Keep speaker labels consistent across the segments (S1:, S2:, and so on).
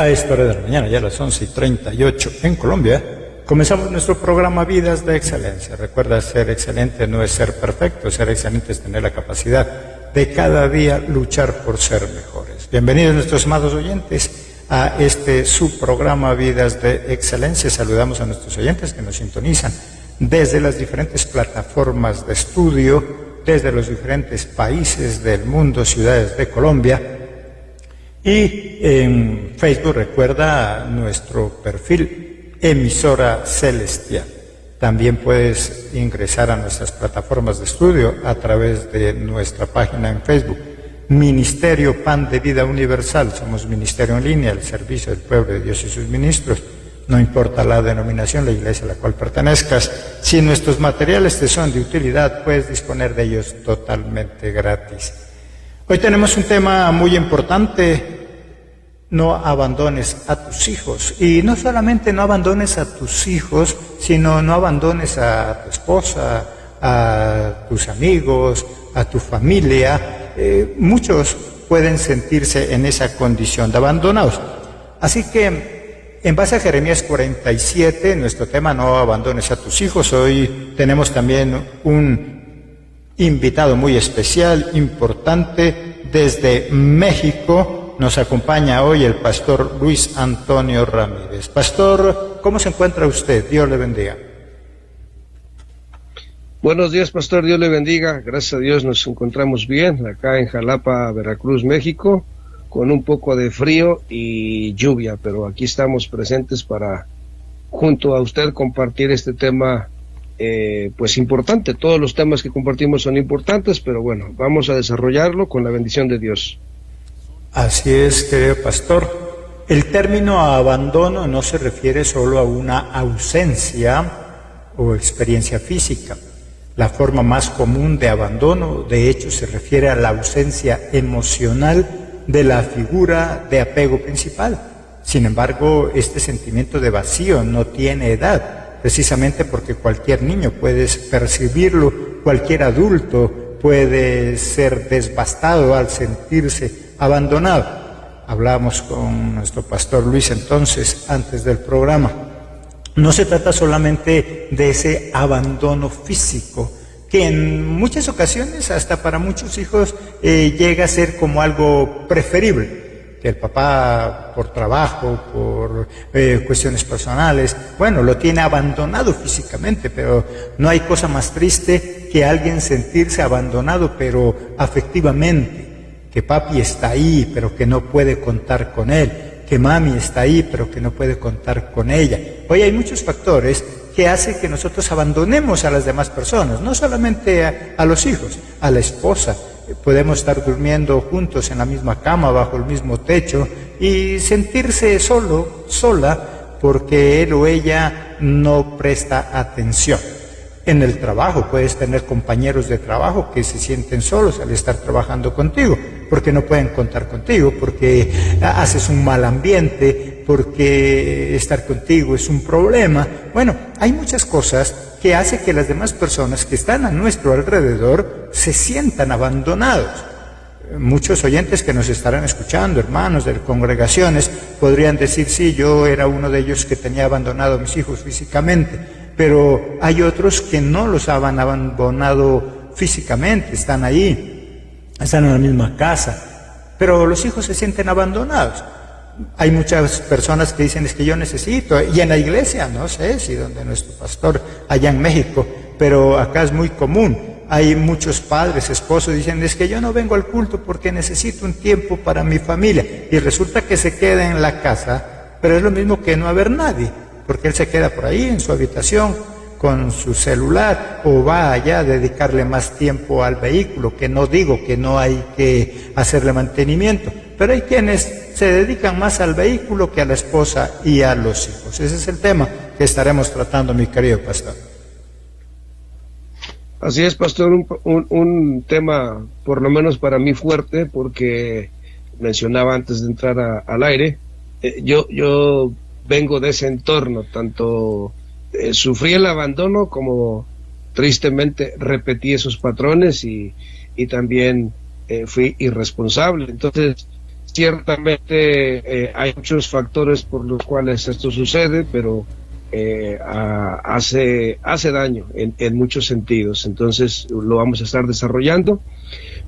S1: A esta hora de la mañana, ya a las 11:38 en Colombia, comenzamos nuestro programa Vidas de Excelencia. Recuerda, ser excelente no es ser perfecto, ser excelente es tener la capacidad de cada día luchar por ser mejores. Bienvenidos nuestros amados oyentes a este su programa Vidas de Excelencia. Saludamos a nuestros oyentes que nos sintonizan desde las diferentes plataformas de estudio, desde los diferentes países del mundo, ciudades de Colombia. Y en Facebook recuerda nuestro perfil Emisora Celestial. También puedes ingresar a nuestras plataformas de estudio a través de nuestra página en Facebook, Ministerio Pan de Vida Universal. Somos ministerio en línea, el servicio del pueblo de Dios y sus ministros. No importa la denominación, la iglesia a la cual pertenezcas. Si nuestros materiales te son de utilidad, puedes disponer de ellos totalmente gratis. Hoy tenemos un tema muy importante: no abandones a tus hijos. Y no solamente no abandones a tus hijos, sino no abandones a tu esposa, a tus amigos, a tu familia. Muchos pueden sentirse en esa condición de abandonados. Así que, en base a Jeremías 47, nuestro tema, no abandones a tus hijos, hoy tenemos también un invitado muy especial, importante, desde México. Nos acompaña hoy el pastor Luis Antonio Ramírez. Pastor, ¿cómo se encuentra usted? Dios le bendiga.
S2: Buenos días, pastor, Dios le bendiga. Gracias a Dios nos encontramos bien acá en Jalapa, Veracruz, México, con un poco de frío y lluvia, pero aquí estamos presentes para, junto a usted, compartir este tema pues importante. Todos los temas que compartimos son importantes, pero bueno, vamos a desarrollarlo con la bendición de Dios.
S1: Así es, querido pastor. El término abandono no se refiere solo a una ausencia o experiencia física. La forma más común de abandono, de hecho, se refiere a la ausencia emocional de la figura de apego principal. Sin embargo, este sentimiento de vacío no tiene edad, precisamente porque cualquier niño puede percibirlo, cualquier adulto puede ser devastado al sentirse abandonado. Hablábamos con nuestro pastor Luis entonces, antes del programa. No se trata solamente de ese abandono físico, que en muchas ocasiones, hasta para muchos hijos, llega a ser como algo preferible. Que el papá, por trabajo, por cuestiones personales, bueno, lo tiene abandonado físicamente, pero no hay cosa más triste que alguien sentirse abandonado, pero afectivamente. Que papi está ahí, pero que no puede contar con él, que mami está ahí, pero que no puede contar con ella. Hoy hay muchos factores que hacen que nosotros abandonemos a las demás personas, no solamente a los hijos, a la esposa. Podemos estar durmiendo juntos en la misma cama, bajo el mismo techo, y sentirse solo, sola, porque él o ella no presta atención. En el trabajo puedes tener compañeros de trabajo que se sienten solos al estar trabajando contigo, porque no pueden contar contigo, porque haces un mal ambiente, porque estar contigo es un problema. Bueno, hay muchas cosas que hacen que las demás personas que están a nuestro alrededor se sientan abandonados. Muchos oyentes que nos estarán escuchando, hermanos de congregaciones, podrían decir: sí, yo era uno de ellos que tenía abandonado a mis hijos físicamente. Pero hay otros que no los han abandonado físicamente, están ahí, están en la misma casa, pero los hijos se sienten abandonados. Hay muchas personas que dicen: es que yo necesito, y en la iglesia, no sé si donde nuestro pastor allá en México, pero acá es muy común. Hay muchos padres, esposos, dicen: es que yo no vengo al culto porque necesito un tiempo para mi familia, y resulta que se queda en la casa, pero es lo mismo que no haber nadie, porque él se queda por ahí en su habitación con su celular, o va allá a dedicarle más tiempo al vehículo, que no digo que no hay que hacerle mantenimiento, pero hay quienes se dedican más al vehículo que a la esposa y a los hijos. Ese es el tema que estaremos tratando, mi querido pastor.
S2: Así es, pastor, un tema por lo menos para mí fuerte, porque mencionaba antes de entrar al aire, yo vengo de ese entorno, tanto sufrí el abandono como tristemente repetí esos patrones y también fui irresponsable. Entonces ciertamente hay muchos factores por los cuales esto sucede, pero hace daño en muchos sentidos. Entonces lo vamos a estar desarrollando,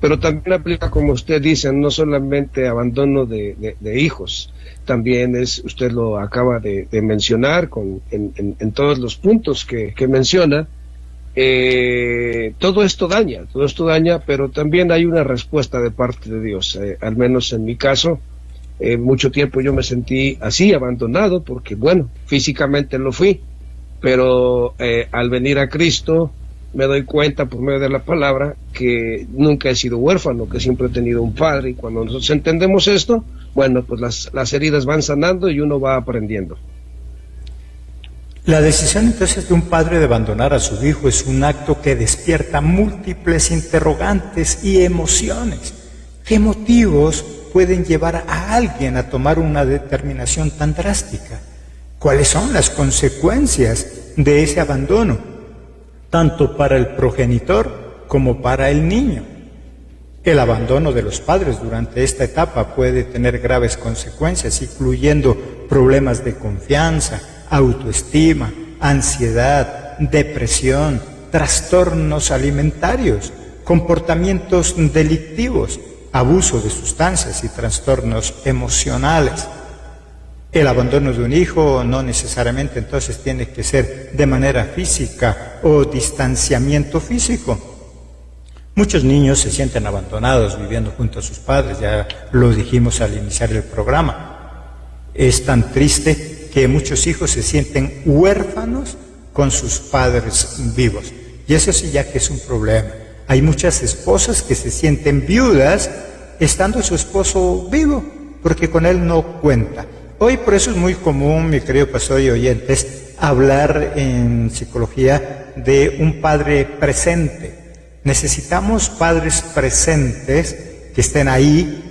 S2: pero también aplica, como usted dice, no solamente abandono de hijos, también usted lo acaba de mencionar en todos los puntos que menciona. Todo esto daña, pero también hay una respuesta de parte de Dios. Al menos en mi caso, mucho tiempo yo me sentí así, abandonado, porque bueno, físicamente lo fui, pero al venir a Cristo me doy cuenta por medio de la palabra que nunca he sido huérfano, que siempre he tenido un padre, y cuando nosotros entendemos esto, bueno, pues las heridas van sanando y uno va aprendiendo.
S1: La decisión entonces de un padre de abandonar a su hijo es un acto que despierta múltiples interrogantes y emociones. ¿Qué motivos pueden llevar a alguien a tomar una determinación tan drástica? ¿Cuáles son las consecuencias de ese abandono, tanto para el progenitor como para el niño? El abandono de los padres durante esta etapa puede tener graves consecuencias, incluyendo problemas de confianza, autoestima, ansiedad, depresión, trastornos alimentarios, comportamientos delictivos, abuso de sustancias y trastornos emocionales. El abandono de un hijo no necesariamente entonces tiene que ser de manera física o distanciamiento físico. Muchos niños se sienten abandonados viviendo junto a sus padres, ya lo dijimos al iniciar el programa. Es tan triste que muchos hijos se sienten huérfanos con sus padres vivos. Y eso sí ya que es un problema. Hay muchas esposas que se sienten viudas estando su esposo vivo, porque con él no cuenta. Hoy por eso es muy común, mi querido pastor y oyentes, hablar en psicología de un padre presente. Necesitamos padres presentes que estén ahí.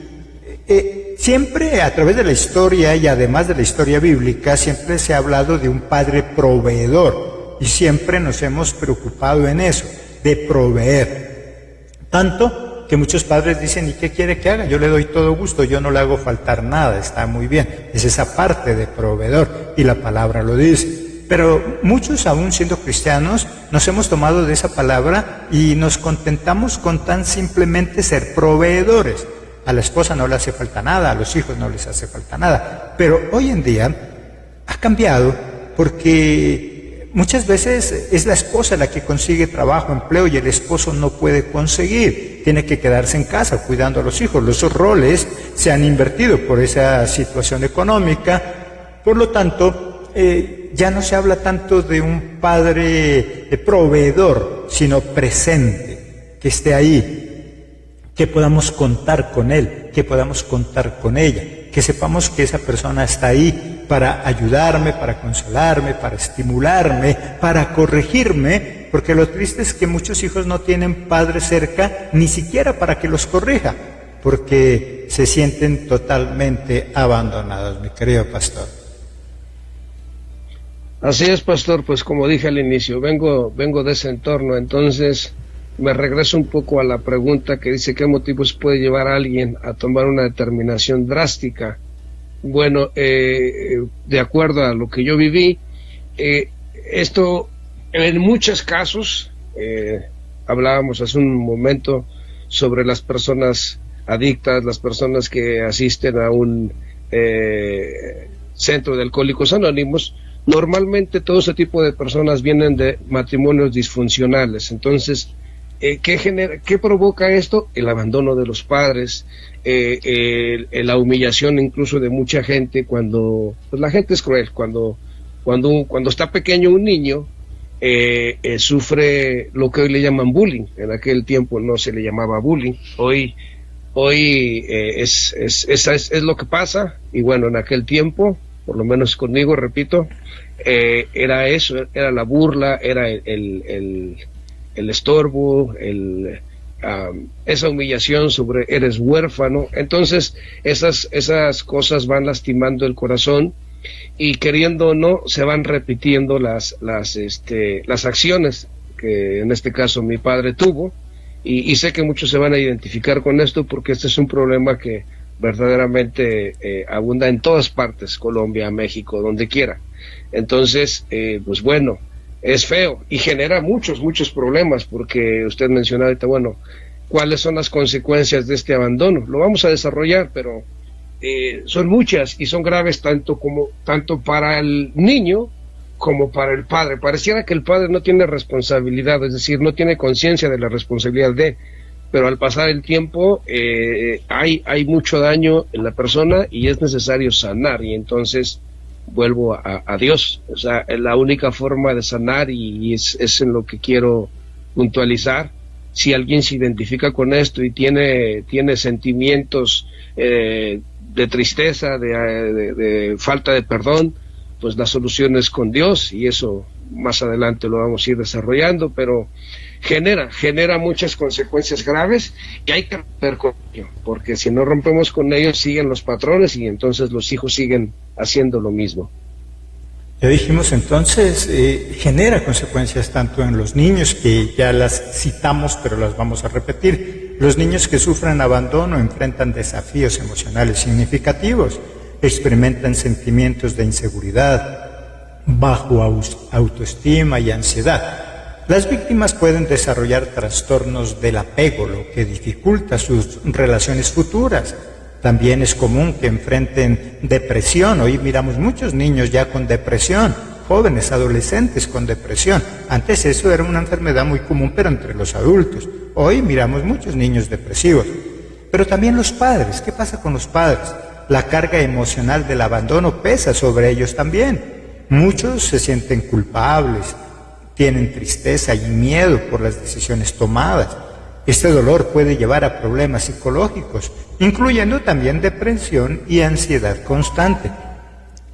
S1: Siempre a través de la historia y además de la historia bíblica, siempre se ha hablado de un padre proveedor y siempre nos hemos preocupado en eso, de proveer. Tanto que muchos padres dicen, ¿y qué quiere que haga? Yo le doy todo gusto, yo no le hago faltar nada, está muy bien. Es esa parte de proveedor y la palabra lo dice. Pero muchos, aún siendo cristianos, nos hemos tomado de esa palabra y nos contentamos con tan simplemente ser proveedores. A la esposa no le hace falta nada, a los hijos no les hace falta nada. Pero hoy en día ha cambiado porque muchas veces es la esposa la que consigue trabajo, empleo y el esposo no puede conseguir. Tiene que quedarse en casa cuidando a los hijos. Los roles se han invertido por esa situación económica. Por lo tanto, ya no se habla tanto de un padre proveedor, sino presente, que esté ahí, que podamos contar con él, que podamos contar con ella, que sepamos que esa persona está ahí para ayudarme, para consolarme, para estimularme, para corregirme, porque lo triste es que muchos hijos no tienen padre cerca, ni siquiera para que los corrija, porque se sienten totalmente abandonados, mi querido pastor.
S2: Así es, pastor, pues como dije al inicio, vengo de ese entorno, entonces me regreso un poco a la pregunta que dice ¿qué motivos puede llevar a alguien a tomar una determinación drástica? Bueno, de acuerdo a lo que yo viví, esto en muchos casos, hablábamos hace un momento sobre las personas adictas, las personas que asisten a un centro de Alcohólicos Anónimos. Normalmente todo ese tipo de personas vienen de matrimonios disfuncionales. Entonces, ¿qué provoca esto? El abandono de los padres, la humillación incluso de mucha gente cuando, pues la gente es cruel, cuando está pequeño un niño, sufre lo que hoy le llaman bullying. En aquel tiempo no se le llamaba bullying. Hoy es lo que pasa, y bueno, en aquel tiempo, por lo menos conmigo, repito, era eso, era la burla, era el estorbo, esa humillación sobre eres huérfano. Entonces esas cosas van lastimando el corazón y queriendo o no se van repitiendo las acciones que en este caso mi padre tuvo, y sé que muchos se van a identificar con esto porque este es un problema que verdaderamente abunda en todas partes, Colombia, México, donde quiera. Entonces, pues bueno, es feo y genera muchos problemas, porque usted mencionaba ahorita, bueno, ¿cuáles son las consecuencias de este abandono? Lo vamos a desarrollar, pero son muchas y son graves tanto para el niño como para el padre. Pareciera que el padre no tiene responsabilidad, es decir, no tiene conciencia de la responsabilidad pero al pasar el tiempo hay mucho daño en la persona y es necesario sanar, y entonces vuelvo a Dios. O sea, la única forma de sanar, y es en lo que quiero puntualizar, si alguien se identifica con esto y tiene sentimientos de tristeza, de falta de perdón, pues la solución es con Dios, y eso más adelante lo vamos a ir desarrollando, pero genera muchas consecuencias graves y hay que romper con ello, porque si no rompemos con ellos siguen los patrones y entonces los hijos siguen haciendo lo mismo.
S1: Ya dijimos entonces, genera consecuencias tanto en los niños, que ya las citamos pero las vamos a repetir. Los niños que sufren abandono enfrentan desafíos emocionales significativos, experimentan sentimientos de inseguridad, bajo autoestima y ansiedad. Las víctimas pueden desarrollar trastornos del apego, lo que dificulta sus relaciones futuras. También es común que enfrenten depresión. Hoy miramos muchos niños ya con depresión, jóvenes, adolescentes con depresión. Antes eso era una enfermedad muy común, pero entre los adultos. Hoy miramos muchos niños depresivos. Pero también los padres. ¿Qué pasa con los padres? La carga emocional del abandono pesa sobre ellos también. Muchos se sienten culpables, tienen tristeza y miedo por las decisiones tomadas. Este dolor puede llevar a problemas psicológicos, incluyendo también depresión y ansiedad constante.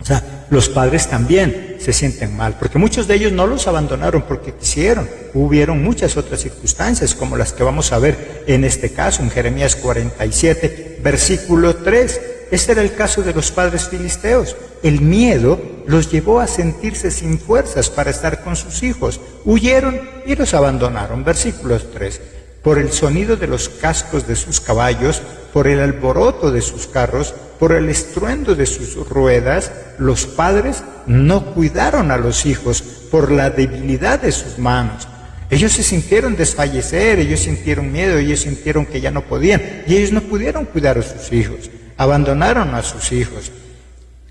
S1: O sea, los padres también se sienten mal, porque muchos de ellos no los abandonaron porque quisieron. Hubieron muchas otras circunstancias, como las que vamos a ver en este caso, en Jeremías 47, versículo 3. Este era el caso de los padres filisteos. El miedo los llevó a sentirse sin fuerzas para estar con sus hijos. Huyeron y los abandonaron. Versículos 3. Por el sonido de los cascos de sus caballos, por el alboroto de sus carros, por el estruendo de sus ruedas, los padres no cuidaron a los hijos por la debilidad de sus manos. Ellos se sintieron desfallecer, ellos sintieron miedo, ellos sintieron que ya no podían, y ellos no pudieron cuidar a sus hijos. Abandonaron a sus hijos.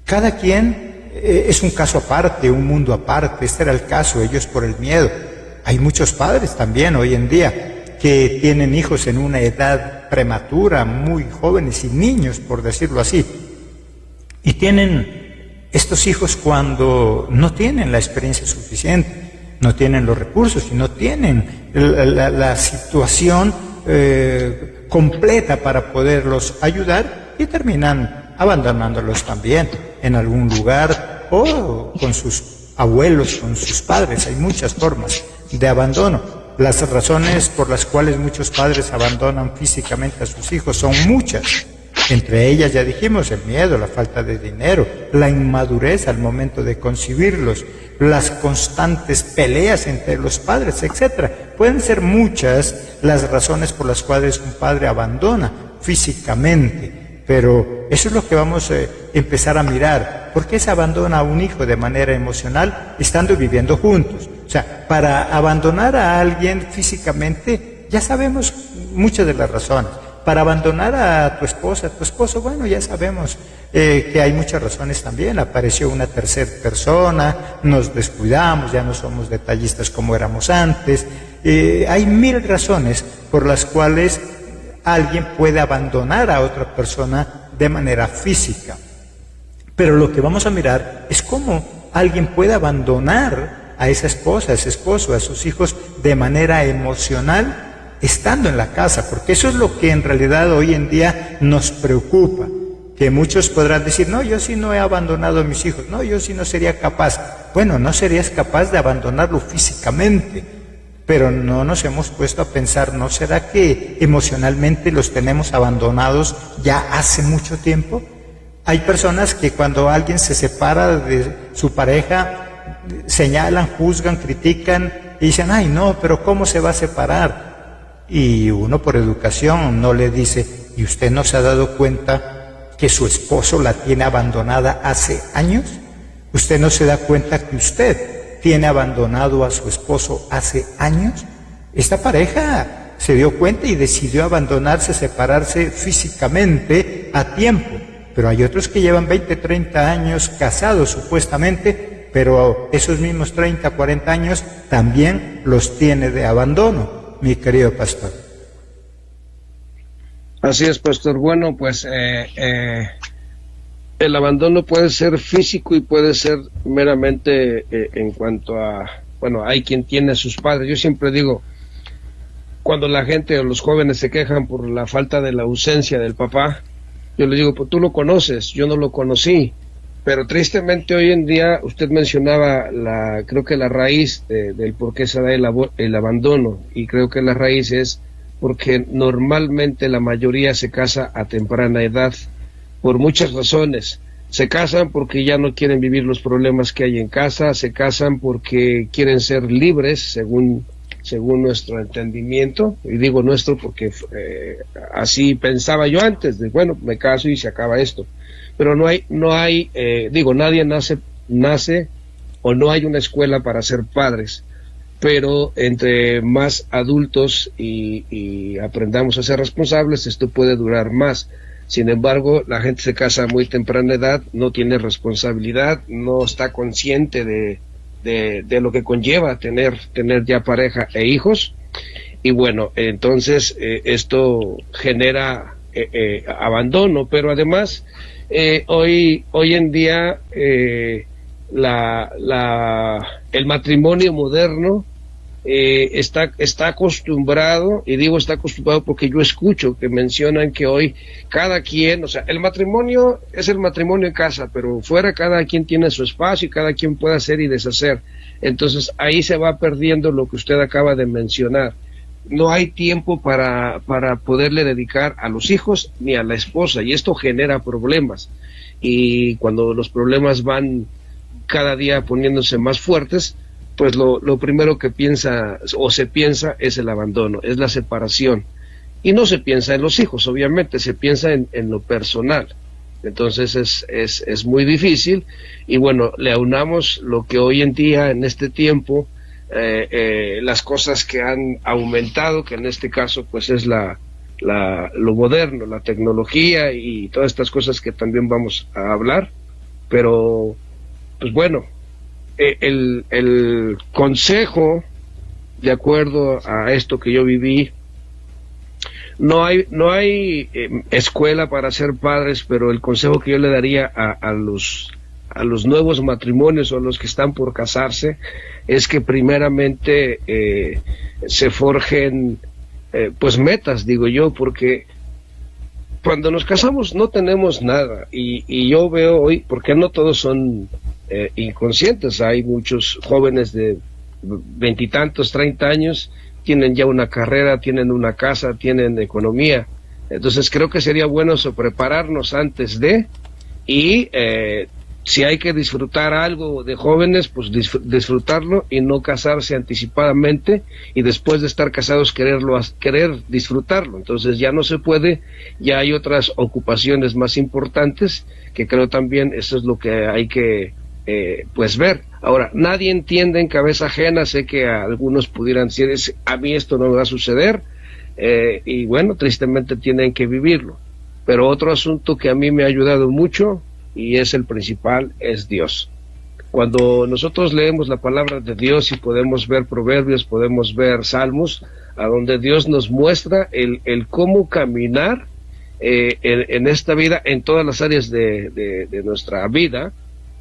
S1: Cada quien es un caso aparte, un mundo aparte. Este era el caso, ellos por el miedo. Hay muchos padres también hoy en día que tienen hijos en una edad prematura, muy jóvenes y niños, por decirlo así. Y tienen estos hijos cuando no tienen la experiencia suficiente, no tienen los recursos y no tienen la situación completa para poderlos ayudar, y terminan abandonándolos también en algún lugar o con sus abuelos, con sus padres. Hay muchas formas de abandono. Las razones por las cuales muchos padres abandonan físicamente a sus hijos son muchas. Entre ellas, ya dijimos, el miedo, la falta de dinero, la inmadurez al momento de concebirlos, las constantes peleas entre los padres, etc. Pueden ser muchas las razones por las cuales un padre abandona físicamente, pero eso es lo que vamos a empezar a mirar. ¿Por qué se abandona a un hijo de manera emocional estando viviendo juntos? O sea, para abandonar a alguien físicamente, ya sabemos muchas de las razones. Para abandonar a tu esposa, a tu esposo, bueno, ya sabemos que hay muchas razones también. Apareció una tercera persona, nos descuidamos, ya no somos detallistas como éramos antes. Hay mil razones por las cuales alguien puede abandonar a otra persona de manera física. Pero lo que vamos a mirar es cómo alguien puede abandonar a esa esposa, a ese esposo, a sus hijos de manera emocional, estando en la casa, porque eso es lo que en realidad hoy en día nos preocupa, que muchos podrán decir, no, yo sí no he abandonado a mis hijos, no, yo sí no sería capaz. Bueno, no serías capaz de abandonarlo físicamente, pero no nos hemos puesto a pensar, ¿no será que emocionalmente los tenemos abandonados ya hace mucho tiempo? Hay personas que cuando alguien se separa de su pareja, señalan, juzgan, critican y dicen, ay no, pero ¿cómo se va a separar? Y uno por educación no le dice, ¿y usted no se ha dado cuenta que su esposo la tiene abandonada hace años? ¿Usted no se da cuenta que usted tiene abandonado a su esposo hace años? Esta pareja se dio cuenta y decidió abandonarse, separarse físicamente a tiempo. Pero hay otros que llevan 20, 30 años casados supuestamente, pero esos mismos 30, 40 años también los tiene de abandono, mi querido pastor.
S2: Así es, pastor. Bueno, pues el abandono puede ser físico y puede ser meramente en cuanto a, bueno, hay quien tiene a sus padres. Yo siempre digo, cuando la gente o los jóvenes se quejan por la falta de la ausencia del papá, yo les digo, pues tú lo conoces, yo no lo conocí, pero tristemente hoy en día, usted mencionaba creo que la raíz del por qué se da el abandono, y creo que la raíz es porque normalmente la mayoría se casa a temprana edad, por muchas razones. Se casan porque ya no quieren vivir los problemas que hay en casa, se casan porque quieren ser libres, según nuestro entendimiento, y digo nuestro porque así pensaba yo antes, de bueno, me caso y se acaba esto, pero nadie nace o no hay una escuela para ser padres, pero entre más adultos y aprendamos a ser responsables, esto puede durar más. Sin embargo, la gente se casa a muy temprana edad, no tiene responsabilidad, no está consciente de lo que conlleva tener ya pareja e hijos, y bueno, entonces esto genera abandono, pero además hoy en día el matrimonio moderno está acostumbrado, y digo está acostumbrado porque yo escucho que mencionan que hoy cada quien, o sea, el matrimonio es el matrimonio en casa, pero fuera cada quien tiene su espacio y cada quien puede hacer y deshacer. Entonces ahí se va perdiendo lo que usted acaba de mencionar. No hay tiempo para poderle dedicar a los hijos ni a la esposa, y esto genera problemas, y cuando los problemas van cada día poniéndose más fuertes, pues lo primero que se piensa es el abandono, es la separación, y no se piensa en los hijos, obviamente, se piensa en lo personal. Entonces es muy difícil, y bueno, le aunamos lo que hoy en día, en este tiempo, las cosas que han aumentado, que en este caso pues es lo moderno, la tecnología y todas estas cosas que también vamos a hablar, pero pues bueno, el consejo, de acuerdo a esto que yo viví, no hay escuela para ser padres, pero el consejo que yo le daría a los nuevos matrimonios o a los que están por casarse es que primeramente se forjen pues metas, digo yo, porque cuando nos casamos no tenemos nada, y yo veo hoy, porque no todos son inconscientes, hay muchos jóvenes de 20 y tantos, 30 años, tienen ya una carrera, tienen una casa, tienen economía. Entonces creo que sería bueno prepararnos antes y si hay que disfrutar algo de jóvenes, pues disfrutarlo y no casarse anticipadamente y después de estar casados querer disfrutarlo. Entonces ya no se puede, ya hay otras ocupaciones más importantes, que creo también eso es lo que hay que pues ver. Ahora, nadie entiende en cabeza ajena, sé que a algunos pudieran decir, a mí esto no me va a suceder, y bueno, tristemente tienen que vivirlo. Pero otro asunto que a mí me ha ayudado mucho, y es el principal, es Dios. Cuando nosotros leemos la palabra de Dios y podemos ver proverbios, podemos ver salmos, a donde Dios nos muestra el cómo caminar en esta vida, en todas las áreas de nuestra vida,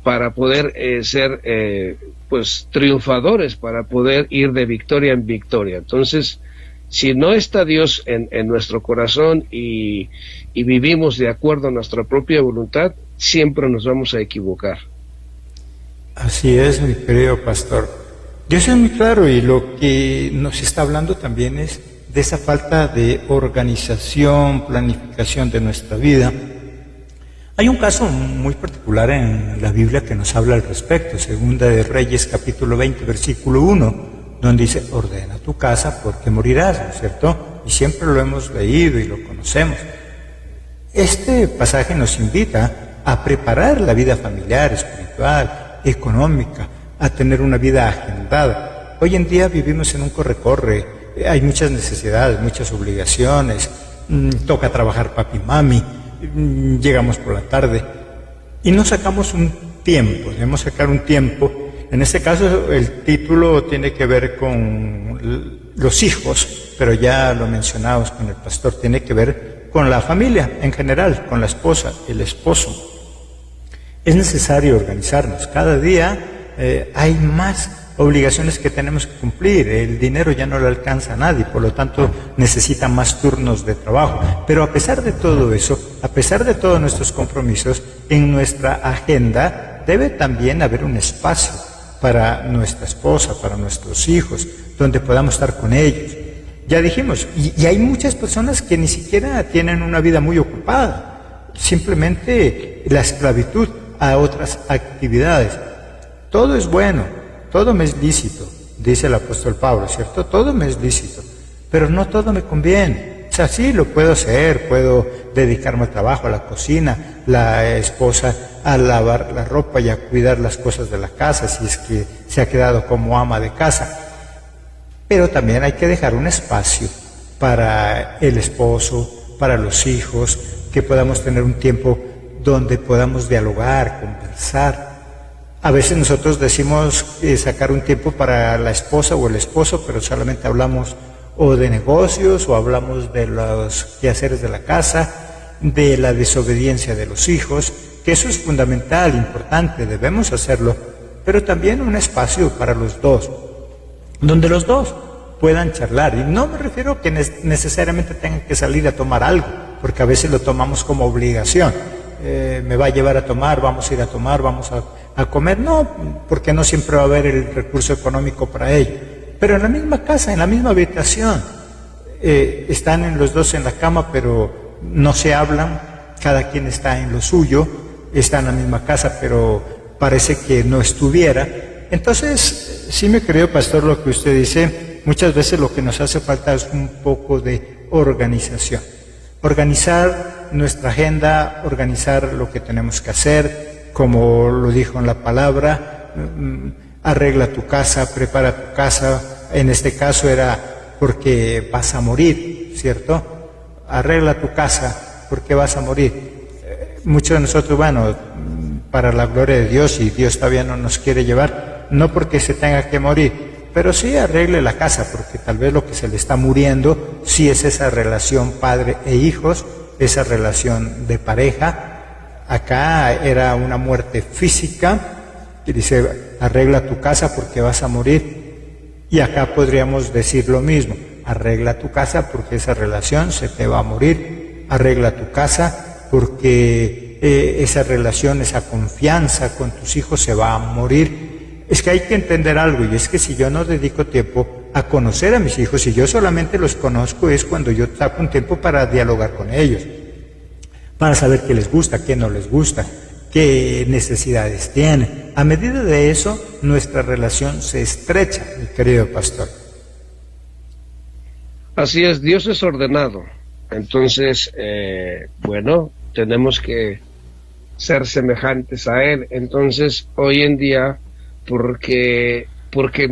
S2: para poder ser pues triunfadores, para poder ir de victoria en victoria. Entonces, si no está Dios en nuestro corazón y vivimos de acuerdo a nuestra propia voluntad, siempre nos vamos a equivocar.
S1: Así es, mi querido pastor. Dios es muy claro, y lo que nos está hablando también es de esa falta de organización, planificación de nuestra vida. Hay un caso muy particular en la Biblia que nos habla al respecto, Segunda de Reyes, capítulo 20, versículo 1, donde dice, ordena tu casa porque morirás, ¿no es cierto? Y siempre lo hemos leído y lo conocemos. Este pasaje nos invita a preparar la vida familiar, espiritual, económica, a tener una vida agendada. Hoy en día vivimos en un corre-corre, hay muchas necesidades, muchas obligaciones, toca trabajar papi y mami, llegamos por la tarde y no sacamos un tiempo, debemos sacar un tiempo. En este caso el título tiene que ver con los hijos, pero ya lo mencionamos con el pastor, tiene que ver con la familia en general, con la esposa, el esposo. Es necesario organizarnos. Cada día hay más obligaciones que tenemos que cumplir. El dinero ya no le alcanza a nadie, por lo tanto necesita más turnos de trabajo. Pero a pesar de todo eso, a pesar de todos nuestros compromisos, en nuestra agenda debe también haber un espacio para nuestra esposa, para nuestros hijos, donde podamos estar con ellos. Ya dijimos, y hay muchas personas que ni siquiera tienen una vida muy ocupada, simplemente la esclavitud a otras actividades. Todo es bueno, todo me es lícito, dice el apóstol Pablo, ¿cierto? Todo me es lícito, pero no todo me conviene. O sea, sí, lo puedo hacer, puedo dedicarme al trabajo, a la cocina, la esposa a lavar la ropa y a cuidar las cosas de la casa, si es que se ha quedado como ama de casa. Pero también hay que dejar un espacio para el esposo, para los hijos, que podamos tener un tiempo donde podamos dialogar, conversar. A veces nosotros decimos sacar un tiempo para la esposa o el esposo, pero solamente hablamos o de negocios o hablamos de los quehaceres de la casa, de la desobediencia de los hijos, que eso es fundamental, importante, debemos hacerlo, pero también un espacio para los dos, donde los dos puedan charlar. Y no me refiero que necesariamente tengan que salir a tomar algo, porque a veces lo tomamos como obligación. Me va a llevar a tomar, vamos a ir a tomar, vamos a comer. No, porque no siempre va a haber el recurso económico para ello. Pero en la misma casa, en la misma habitación, están los dos en la cama, pero no se hablan, cada quien está en lo suyo, está en la misma casa, pero parece que no estuviera. Entonces, sí me creo, pastor, lo que usted dice, muchas veces lo que nos hace falta es un poco de organización. Organizar nuestra agenda, organizar lo que tenemos que hacer, como lo dijo en la palabra, arregla tu casa, prepara tu casa. En este caso era porque vas a morir, ¿cierto? Arregla tu casa porque vas a morir. Muchos de nosotros, bueno, para la gloria de Dios, y Dios todavía no nos quiere llevar, no porque se tenga que morir, pero sí arregle la casa, porque tal vez lo que se le está muriendo sí es esa relación padre e hijos, esa relación de pareja. Acá era una muerte física, que dice, arregla tu casa porque vas a morir. Y acá podríamos decir lo mismo, arregla tu casa porque esa relación se te va a morir, arregla tu casa porque esa relación, esa confianza con tus hijos se va a morir. Es que hay que entender algo, y es que si yo no dedico tiempo a conocer a mis hijos, si yo solamente los conozco, es cuando yo saco un tiempo para dialogar con ellos, para saber qué les gusta, qué no les gusta, qué necesidades tienen. A medida de eso, nuestra relación se estrecha, mi querido pastor.
S2: Así es, Dios es ordenado. Entonces, bueno, tenemos que ser semejantes a Él. Entonces, hoy en día, porque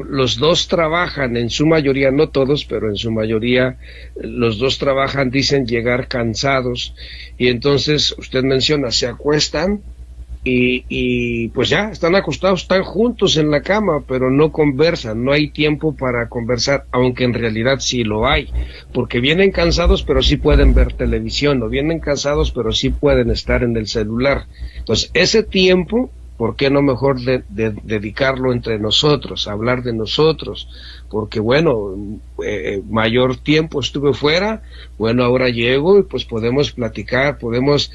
S2: los dos trabajan, en su mayoría, no todos, pero en su mayoría, los dos trabajan, dicen llegar cansados, y entonces, usted menciona, se acuestan, y pues ya, están acostados, están juntos en la cama, pero no conversan, no hay tiempo para conversar, aunque en realidad sí lo hay, porque vienen cansados, pero sí pueden ver televisión, o vienen cansados, pero sí pueden estar en el celular. Entonces, ese tiempo, ¿por qué no mejor dedicarlo entre nosotros, hablar de nosotros? Porque bueno, mayor tiempo estuve fuera, bueno, ahora llego y pues podemos platicar, podemos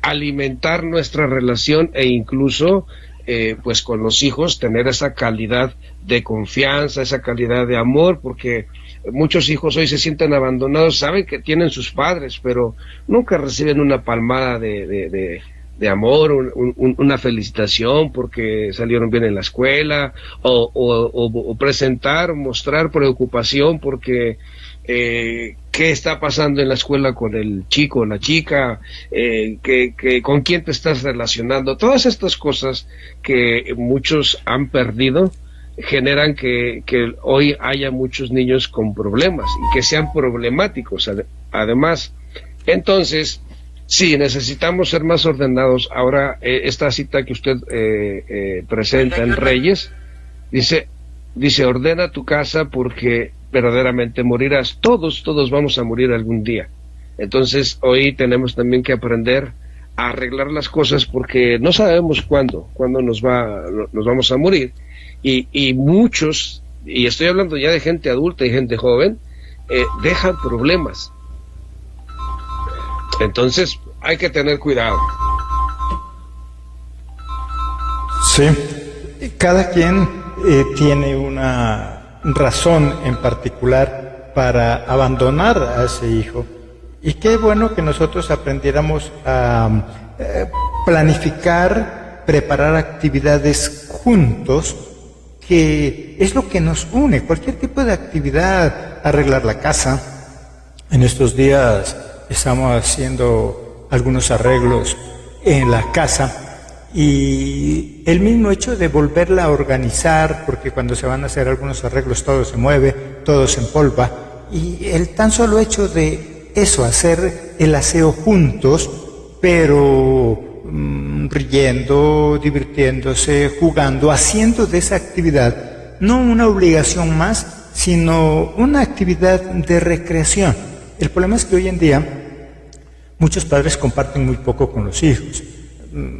S2: alimentar nuestra relación e incluso pues con los hijos tener esa calidad de confianza, esa calidad de amor, porque muchos hijos hoy se sienten abandonados, saben que tienen sus padres, pero nunca reciben una palmada de amor, una felicitación porque salieron bien en la escuela, o presentar, mostrar preocupación porque qué está pasando en la escuela con el chico o la chica, con quién te estás relacionando. Todas estas cosas que muchos han perdido generan que hoy haya muchos niños con problemas y que sean problemáticos además. Entonces, sí, necesitamos ser más ordenados. Ahora, esta cita que usted presenta en Reyes, dice, ordena tu casa porque verdaderamente morirás. Todos vamos a morir algún día. Entonces, hoy tenemos también que aprender a arreglar las cosas porque no sabemos cuándo nos vamos a morir. Y muchos, y estoy hablando ya de gente adulta y gente joven, dejan problemas. Entonces, hay que tener cuidado.
S1: Sí, cada quien tiene una razón en particular para abandonar a ese hijo. Y qué bueno que nosotros aprendiéramos a planificar, preparar actividades juntos, que es lo que nos une. Cualquier tipo de actividad, arreglar la casa. En estos días estamos haciendo algunos arreglos en la casa. Y el mismo hecho de volverla a organizar, porque cuando se van a hacer algunos arreglos todo se mueve, todo se empolva, y el tan solo hecho de eso, hacer el aseo juntos, pero riendo, divirtiéndose, jugando, haciendo de esa actividad no una obligación más, sino una actividad de recreación. El problema es que hoy en día muchos padres comparten muy poco con los hijos.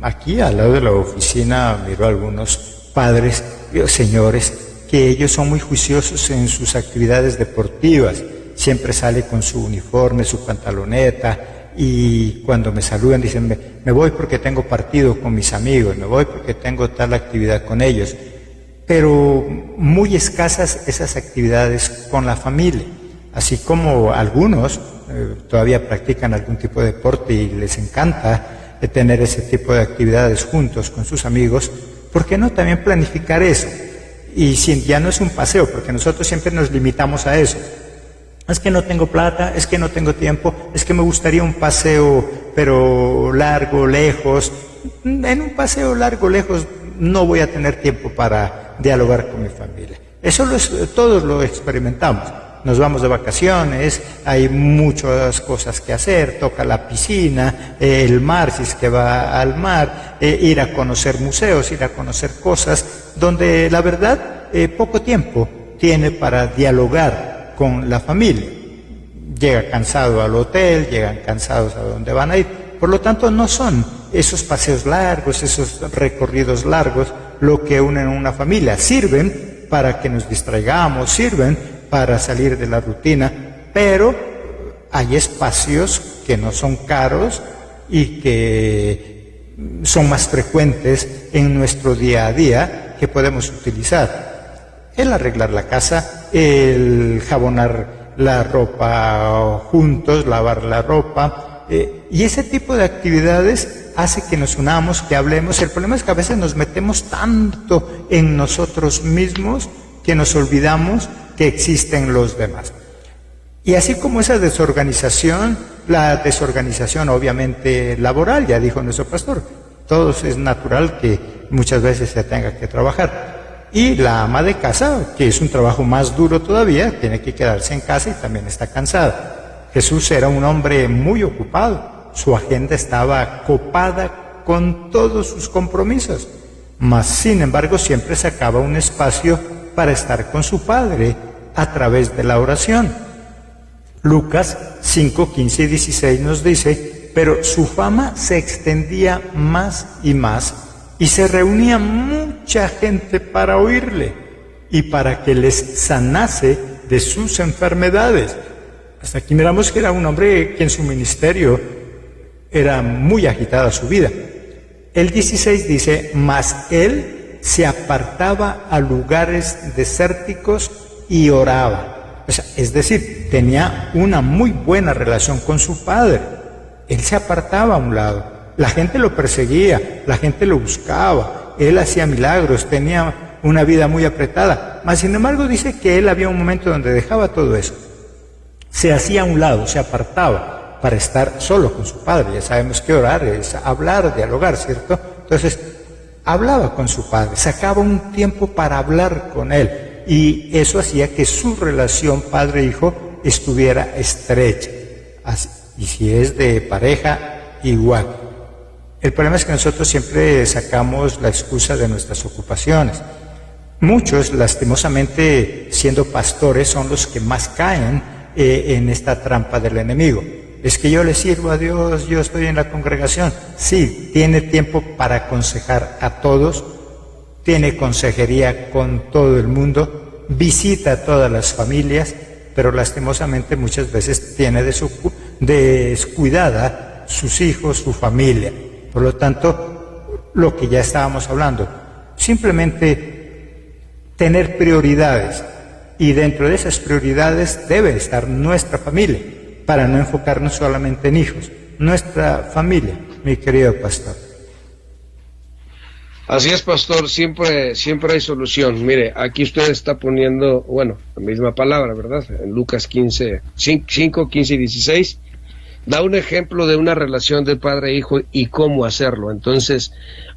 S1: Aquí al lado de la oficina miro a algunos padres, señores, que ellos son muy juiciosos en sus actividades deportivas. Siempre sale con su uniforme, su pantaloneta, y cuando me saludan dicen, me voy porque tengo partido con mis amigos, me voy porque tengo tal actividad con ellos. Pero muy escasas esas actividades con la familia. Así como algunos todavía practican algún tipo de deporte y les encanta tener ese tipo de actividades juntos con sus amigos, ¿por qué no también planificar eso? Y si ya no es un paseo, porque nosotros siempre nos limitamos a eso. Es que no tengo plata, es que no tengo tiempo, es que me gustaría un paseo, pero largo, lejos. En un paseo largo, lejos, no voy a tener tiempo para dialogar con mi familia. Eso todos lo experimentamos. Nos vamos de vacaciones, hay muchas cosas que hacer, toca la piscina, el mar, si es que va al mar, ir a conocer museos, ir a conocer cosas, donde la verdad poco tiempo tiene para dialogar con la familia. Llega cansado al hotel, llegan cansados a donde van a ir, por lo tanto no son esos paseos largos, esos recorridos largos lo que unen a una familia. Sirven para que nos distraigamos, sirven para salir de la rutina, pero hay espacios que no son caros y que son más frecuentes en nuestro día a día que podemos utilizar. El arreglar la casa, el jabonar la ropa juntos, lavar la ropa, y ese tipo de actividades hace que nos unamos, que hablemos. El problema es que a veces nos metemos tanto en nosotros mismos que nos olvidamos que existen los demás. Y así como esa desorganización, la desorganización obviamente laboral, ya dijo nuestro pastor, todos es natural que muchas veces se tenga que trabajar. Y la ama de casa, que es un trabajo más duro todavía, tiene que quedarse en casa y también está cansada. Jesús era un hombre muy ocupado, su agenda estaba copada con todos sus compromisos, mas sin embargo siempre sacaba un espacio para estar con su Padre a través de la oración. Lucas 5, 15 y 16 nos dice, pero su fama se extendía más y se reunía mucha gente para oírle y para que les sanase de sus enfermedades. Hasta aquí miramos que era un hombre que en su ministerio era muy agitada su vida. El 16 dice, mas él se apartaba a lugares desérticos y oraba. O sea, es decir, tenía una muy buena relación con su Padre. Él se apartaba a un lado. La gente lo perseguía, la gente lo buscaba, él hacía milagros, tenía una vida muy apretada. Mas sin embargo dice que él había un momento donde dejaba todo eso. se hacía a un lado, se apartaba para estar solo con su padre. Ya sabemos que orar es hablar, dialogar, ¿cierto? Entonces, hablaba con su padre, sacaba un tiempo para hablar con él, y eso hacía que su relación padre-hijo estuviera estrecha. Y si es de pareja, igual. El problema es que nosotros siempre sacamos la excusa de nuestras ocupaciones. Muchos, lastimosamente, siendo pastores, son los que más caen en esta trampa del enemigo. Es que yo le sirvo a Dios, yo estoy en la congregación. Sí, tiene tiempo para aconsejar a todos, tiene consejería con todo el mundo, visita a todas las familias, pero lastimosamente muchas veces tiene descuidada sus hijos, su familia. Por lo tanto, lo que ya estábamos hablando, simplemente tener prioridades, y dentro de esas prioridades debe estar nuestra familia, para no enfocarnos solamente en hijos, nuestra familia, mi querido pastor.
S2: Así es, pastor, siempre hay solución. Mire, aquí usted está poniendo, bueno, la misma palabra, ¿verdad? En Lucas 5, 15 y 16, da un ejemplo de una relación de padre e hijo y cómo hacerlo. Entonces,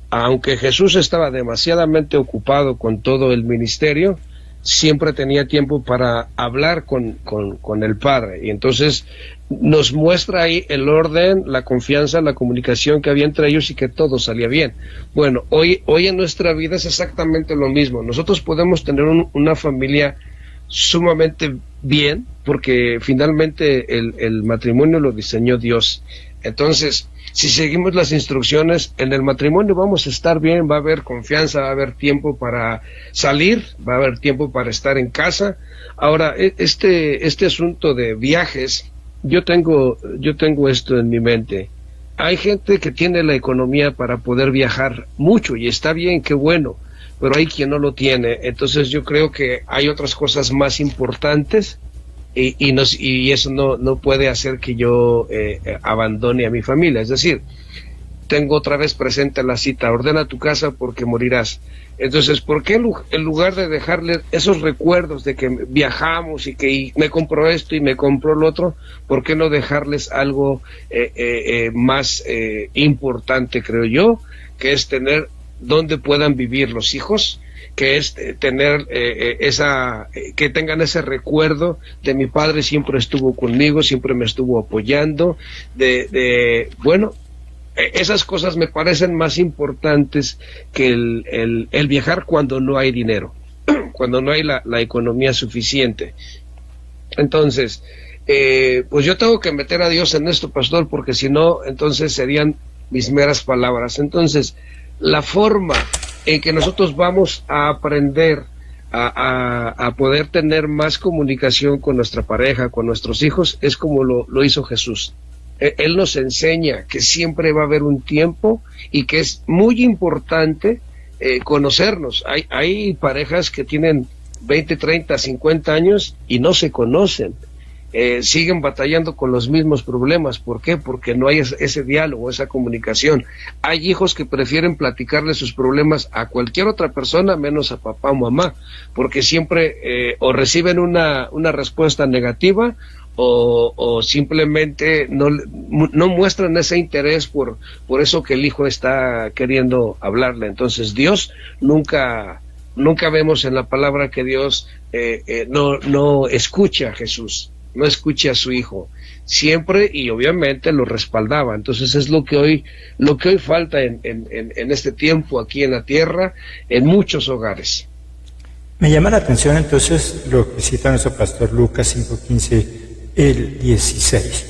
S2: aunque Jesús estaba demasiadamente ocupado con todo el ministerio, siempre tenía tiempo para hablar con el Padre, y entonces nos muestra ahí el orden, la confianza, la comunicación que había entre ellos y que todo salía bien. Bueno, hoy en nuestra vida es exactamente lo mismo. Nosotros podemos tener una familia sumamente bien, porque finalmente el matrimonio lo diseñó Dios. Entonces, si seguimos las instrucciones, en el matrimonio vamos a estar bien, va a haber confianza, va a haber tiempo para salir, va a haber tiempo para estar en casa. Ahora, este asunto de viajes, yo tengo esto en mi mente. Hay gente que tiene la economía para poder viajar mucho, y está bien, qué bueno, pero hay quien no lo tiene. Entonces yo creo que hay otras cosas más importantes, y eso no puede hacer que yo abandone a mi familia. Es decir, tengo otra vez presente la cita: ordena tu casa porque morirás. Entonces, ¿por qué en lugar de dejarle esos recuerdos de que viajamos y que me compró esto y me compró lo otro, por qué no dejarles algo más importante, creo yo, que es tener donde puedan vivir los hijos, que es tener que tengan ese recuerdo de mi padre siempre estuvo conmigo, siempre me estuvo apoyando, bueno, esas cosas me parecen más importantes que el viajar cuando no hay dinero, cuando no hay la economía suficiente. Entonces, pues yo tengo que meter a Dios en esto, pastor, porque si no, entonces serían mis meras palabras. Entonces, la forma en que nosotros vamos a aprender a poder tener más comunicación con nuestra pareja, con nuestros hijos, es como lo hizo Jesús. Él nos enseña que siempre va a haber un tiempo y que es muy importante conocernos. Hay parejas que tienen 20, 30, 50 años y no se conocen. Siguen batallando con los mismos problemas. ¿Por qué? Porque no hay ese diálogo, esa comunicación. Hay hijos que prefieren platicarle sus problemas a cualquier otra persona menos a papá o mamá, porque siempre o reciben una respuesta negativa o simplemente no muestran ese interés por eso que el hijo está queriendo hablarle. Entonces Dios nunca vemos en la palabra que Dios no escucha a Jesús, no escucha a su hijo siempre, y obviamente lo respaldaba. Entonces es lo que hoy falta en este tiempo aquí en la tierra, en muchos hogares.
S1: Me llama la atención entonces lo que cita nuestro pastor Lucas 5:15, el 16.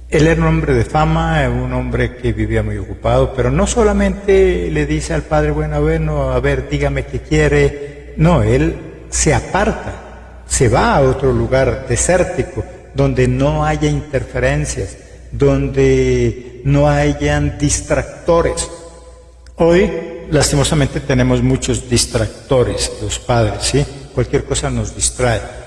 S1: Él era un hombre de fama, un hombre que vivía muy ocupado, pero no solamente le dice al padre, bueno, a ver, dígame qué quiere. No, él se aparta, se va a otro lugar desértico, donde no haya interferencias, donde no hayan distractores. Hoy, lastimosamente, tenemos muchos distractores, los padres, ¿sí? Cualquier cosa nos distrae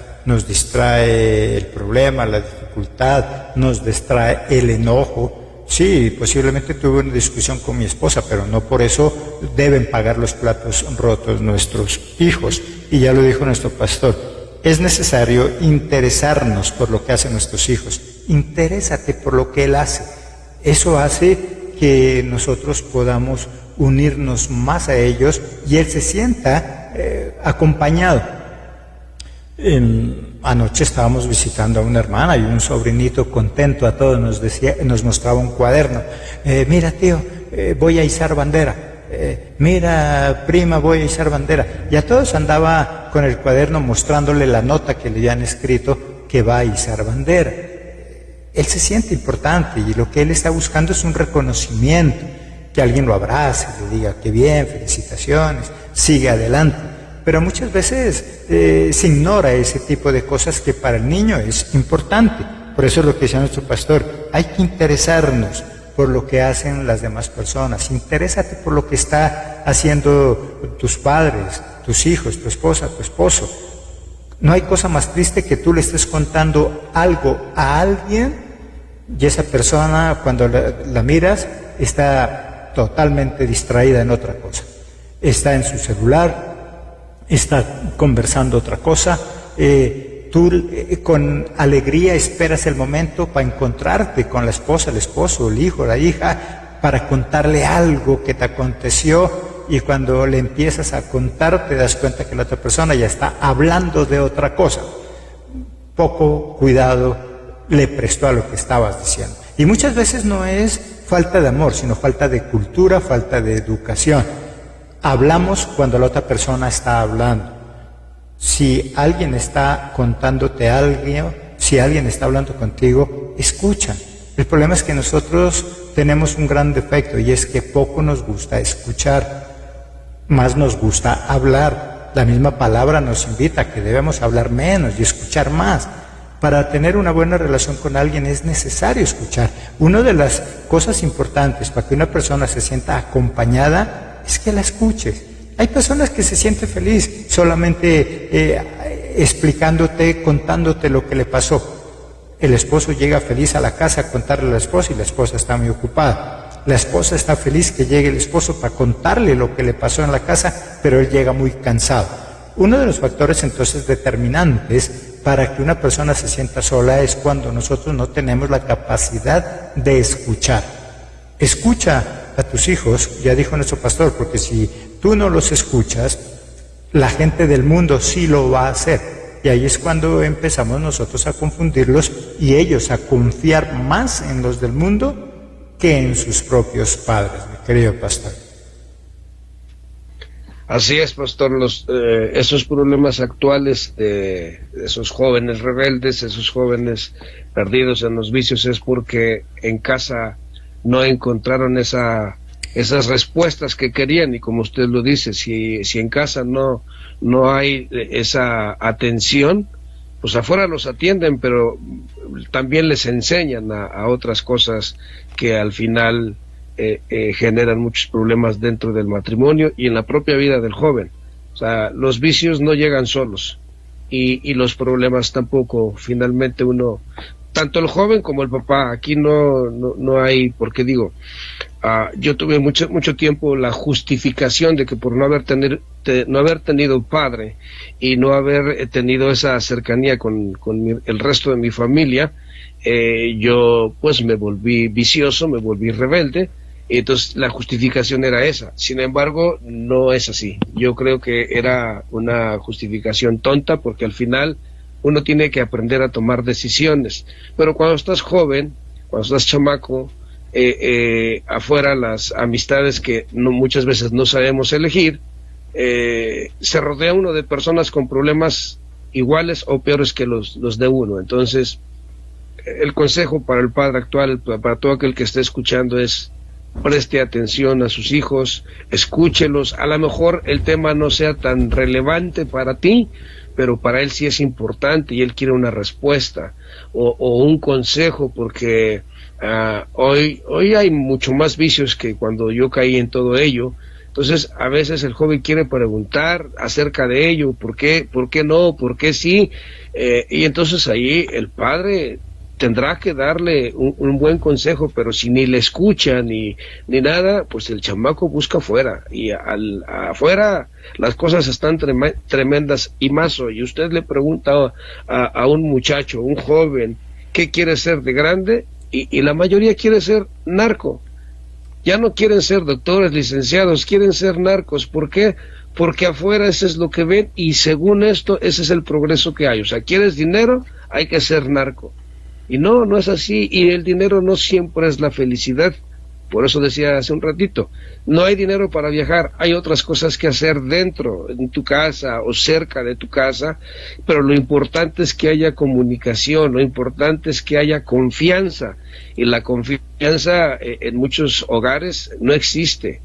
S1: el problema, la dificultad, nos distrae el enojo. Sí, posiblemente tuve una discusión con mi esposa, pero no por eso deben pagar los platos rotos nuestros hijos. Y ya lo dijo nuestro pastor, es necesario interesarnos por lo que hacen nuestros hijos. Interésate por lo que él hace. Eso hace que nosotros podamos unirnos más a ellos y él se sienta acompañado. Anoche estábamos visitando a una hermana y un sobrinito contento a todos nos mostraba un cuaderno. Mira tío, voy a izar bandera. Mira prima, voy a izar bandera. Y a todos andaba con el cuaderno mostrándole la nota que le habían escrito que va a izar bandera. Él se siente importante y lo que él está buscando es un reconocimiento, que alguien lo abrace, le diga que bien, felicitaciones, sigue adelante. Pero muchas veces se ignora ese tipo de cosas que para el niño es importante. Por eso es lo que decía nuestro pastor, hay que interesarnos por lo que hacen las demás personas. Interésate por lo que está haciendo tus padres, tus hijos, tu esposa, tu esposo. No hay cosa más triste que tú le estés contando algo a alguien y esa persona, cuando la miras, está totalmente distraída en otra cosa. Está en su celular, está conversando otra cosa. Tú con alegría esperas el momento para encontrarte con la esposa, el esposo, el hijo, la hija, para contarle algo que te aconteció, y cuando le empiezas a contar te das cuenta que la otra persona ya está hablando de otra cosa. Poco cuidado le prestó a lo que estabas diciendo. Y muchas veces no es falta de amor, sino falta de cultura, falta de educación. Hablamos cuando la otra persona está hablando. Si alguien está contándote algo, si alguien está hablando contigo, escucha. El problema es que nosotros tenemos un gran defecto y es que poco nos gusta escuchar, más nos gusta hablar. La misma palabra nos invita a que debemos hablar menos y escuchar más. Para tener una buena relación con alguien es necesario escuchar. Una de las cosas importantes para que una persona se sienta acompañada es que la escuches. Hay personas que se sienten feliz solamente explicándote, contándote lo que le pasó. El esposo llega feliz a la casa a contarle a la esposa y la esposa está muy ocupada. La esposa está feliz que llegue el esposo para contarle lo que le pasó en la casa, pero él llega muy cansado. Uno de los factores entonces determinantes para que una persona se sienta sola es cuando nosotros no tenemos la capacidad de escuchar. Escucha a tus hijos, ya dijo nuestro pastor, porque si tú no los escuchas, la gente del mundo sí lo va a hacer. Y ahí es cuando empezamos nosotros a confundirlos y ellos a confiar más en los del mundo que en sus propios padres, mi querido pastor.
S2: Así es, pastor, esos problemas actuales de esos jóvenes rebeldes, esos jóvenes perdidos en los vicios, es porque en casa no encontraron esas respuestas que querían, y como usted lo dice, si en casa no hay esa atención, pues afuera los atienden, pero también les enseñan a otras cosas que al final generan muchos problemas dentro del matrimonio y en la propia vida del joven. O sea, los vicios no llegan solos y los problemas tampoco. Finalmente uno, tanto el joven como el papá, aquí no hay, porque digo, yo tuve mucho tiempo la justificación de que por no haber tenido padre y no haber tenido esa cercanía con el resto de mi familia, yo pues me volví vicioso, me volví rebelde, y entonces la justificación era esa. Sin embargo, no es así. Yo creo que era una justificación tonta, porque al final uno tiene que aprender a tomar decisiones. Pero cuando estás joven, cuando estás chamaco, afuera las amistades que muchas veces no sabemos elegir, se rodea uno de personas con problemas iguales o peores que los de uno. Entonces, el consejo para el padre actual, para todo aquel que esté escuchando, es: preste atención a sus hijos, escúchelos. A lo mejor el tema no sea tan relevante para ti, pero para él sí es importante y él quiere una respuesta o un consejo, porque hoy hay mucho más vicios que cuando yo caí en todo ello. Entonces, a veces el joven quiere preguntar acerca de ello: ¿por qué no? ¿Por qué sí? Y entonces ahí el padre tendrá que darle un buen consejo, pero si ni le escucha ni nada, pues el chamaco busca afuera, y afuera las cosas están tremendas, y más hoy. Usted le pregunta a un muchacho, un joven, ¿qué quiere ser de grande? Y la mayoría quiere ser narco. Ya no quieren ser doctores, licenciados, quieren ser narcos. ¿Por qué? Porque afuera eso es lo que ven, y según esto, ese es el progreso que hay. O sea, ¿quieres dinero? Hay que ser narco. Y no es así, y el dinero no siempre es la felicidad. Por eso decía hace un ratito, no hay dinero para viajar, hay otras cosas que hacer dentro, en tu casa o cerca de tu casa, pero lo importante es que haya comunicación, lo importante es que haya confianza, y la confianza en muchos hogares no existe.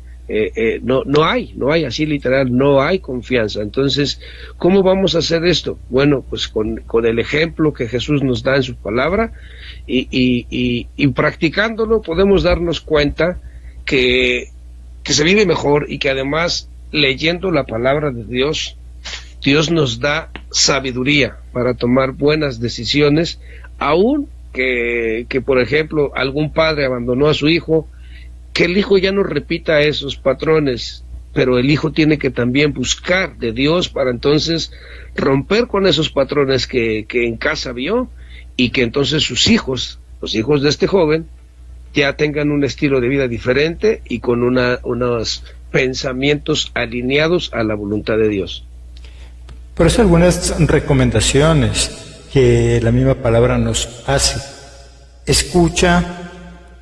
S2: No hay, así literal, no hay confianza. Entonces, ¿cómo vamos a hacer esto? Bueno, pues con el ejemplo que Jesús nos da en su palabra, y practicándolo podemos darnos cuenta que se vive mejor, y que además, leyendo la palabra de Dios, Dios nos da sabiduría para tomar buenas decisiones, aun que por ejemplo, algún padre abandonó a su hijo, que el hijo ya no repita esos patrones, pero el hijo tiene que también buscar de Dios para entonces romper con esos patrones que en casa vio, y que entonces sus hijos, los hijos de este joven, ya tengan un estilo de vida diferente y con unos pensamientos alineados a la voluntad de Dios.
S1: Por eso algunas recomendaciones que la misma palabra nos hace. Escucha,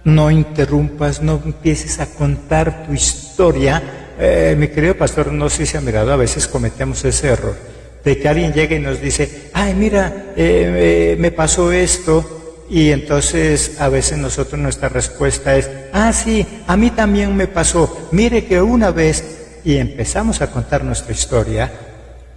S1: no interrumpas, no empieces a contar tu historia. Mi querido pastor, no sé si ha mirado, a veces cometemos ese error, de que alguien llega y nos dice, ay, mira, me pasó esto, y entonces a veces nosotros nuestra respuesta es, ah, sí, a mí también me pasó, mire que una vez, y empezamos a contar nuestra historia,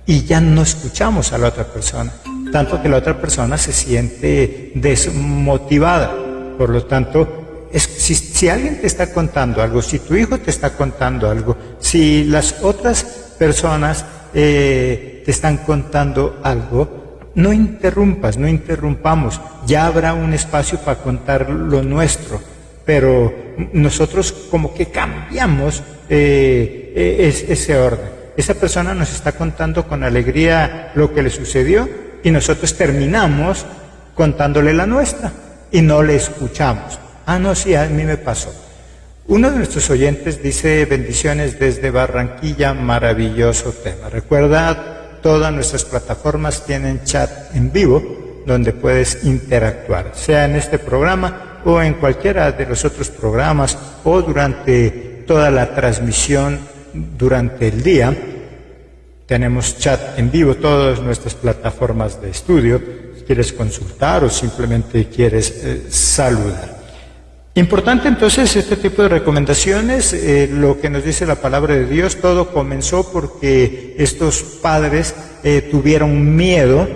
S1: y ya no escuchamos a la otra persona, tanto que la otra persona se siente desmotivada. Por lo tanto, si alguien te está contando algo, si tu hijo te está contando algo, si las otras personas te están contando algo, no interrumpas, no interrumpamos. Ya habrá un espacio para contar lo nuestro, pero nosotros como que cambiamos ese orden. Esa persona nos está contando con alegría lo que le sucedió, y nosotros terminamos contándole la nuestra y no le escuchamos. Ah, no, sí, a mí me pasó. Uno de nuestros oyentes dice, bendiciones desde Barranquilla, maravilloso tema. Recuerda, todas nuestras plataformas tienen chat en vivo, donde puedes interactuar, sea en este programa o en cualquiera de los otros programas, o durante toda la transmisión durante el día. Tenemos chat en vivo, todas nuestras plataformas de estudio, si quieres consultar o simplemente quieres saludar. Importante entonces este tipo de recomendaciones, lo que nos dice la palabra de Dios. Todo comenzó porque estos padres tuvieron miedo,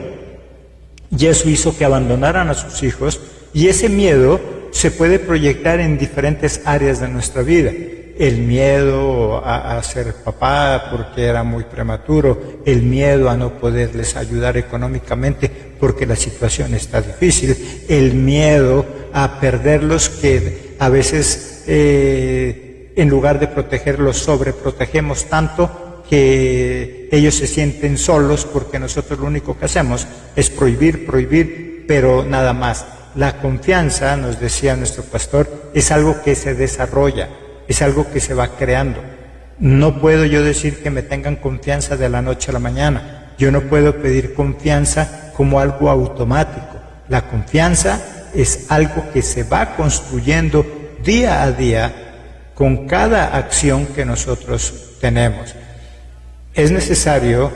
S1: y eso hizo que abandonaran a sus hijos, y ese miedo se puede proyectar en diferentes áreas de nuestra vida. El miedo a ser papá porque era muy prematuro, el miedo a no poderles ayudar económicamente porque la situación está difícil, el miedo a perderlos, que a veces en lugar de protegerlos sobreprotegemos tanto que ellos se sienten solos, porque nosotros lo único que hacemos es prohibir, pero nada más. La confianza, nos decía nuestro pastor, es algo que se desarrolla, es algo que se va creando. No puedo yo decir que me tengan confianza de la noche a la mañana. Yo no puedo pedir confianza como algo automático. La confianza es algo que se va construyendo día a día con cada acción que nosotros tenemos. Es necesario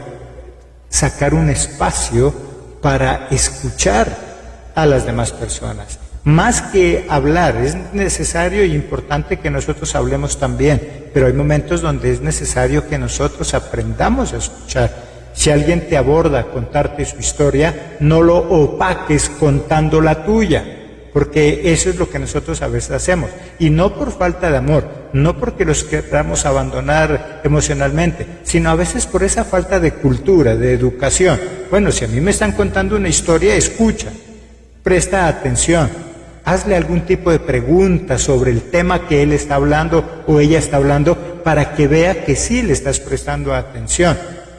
S1: sacar un espacio para escuchar a las demás personas. Más que hablar, es necesario e importante que nosotros hablemos también, pero hay momentos donde es necesario que nosotros aprendamos a escuchar. Si alguien te aborda a contarte su historia, no lo opaques contando la tuya, porque eso es lo que nosotros a veces hacemos, y no por falta de amor, no porque los queramos abandonar emocionalmente, sino a veces por esa falta de cultura, de educación. Bueno, si a mí me están contando una historia, escucha. Presta atención, hazle algún tipo de pregunta sobre el tema que él está hablando o ella está hablando para que vea que sí le estás prestando atención.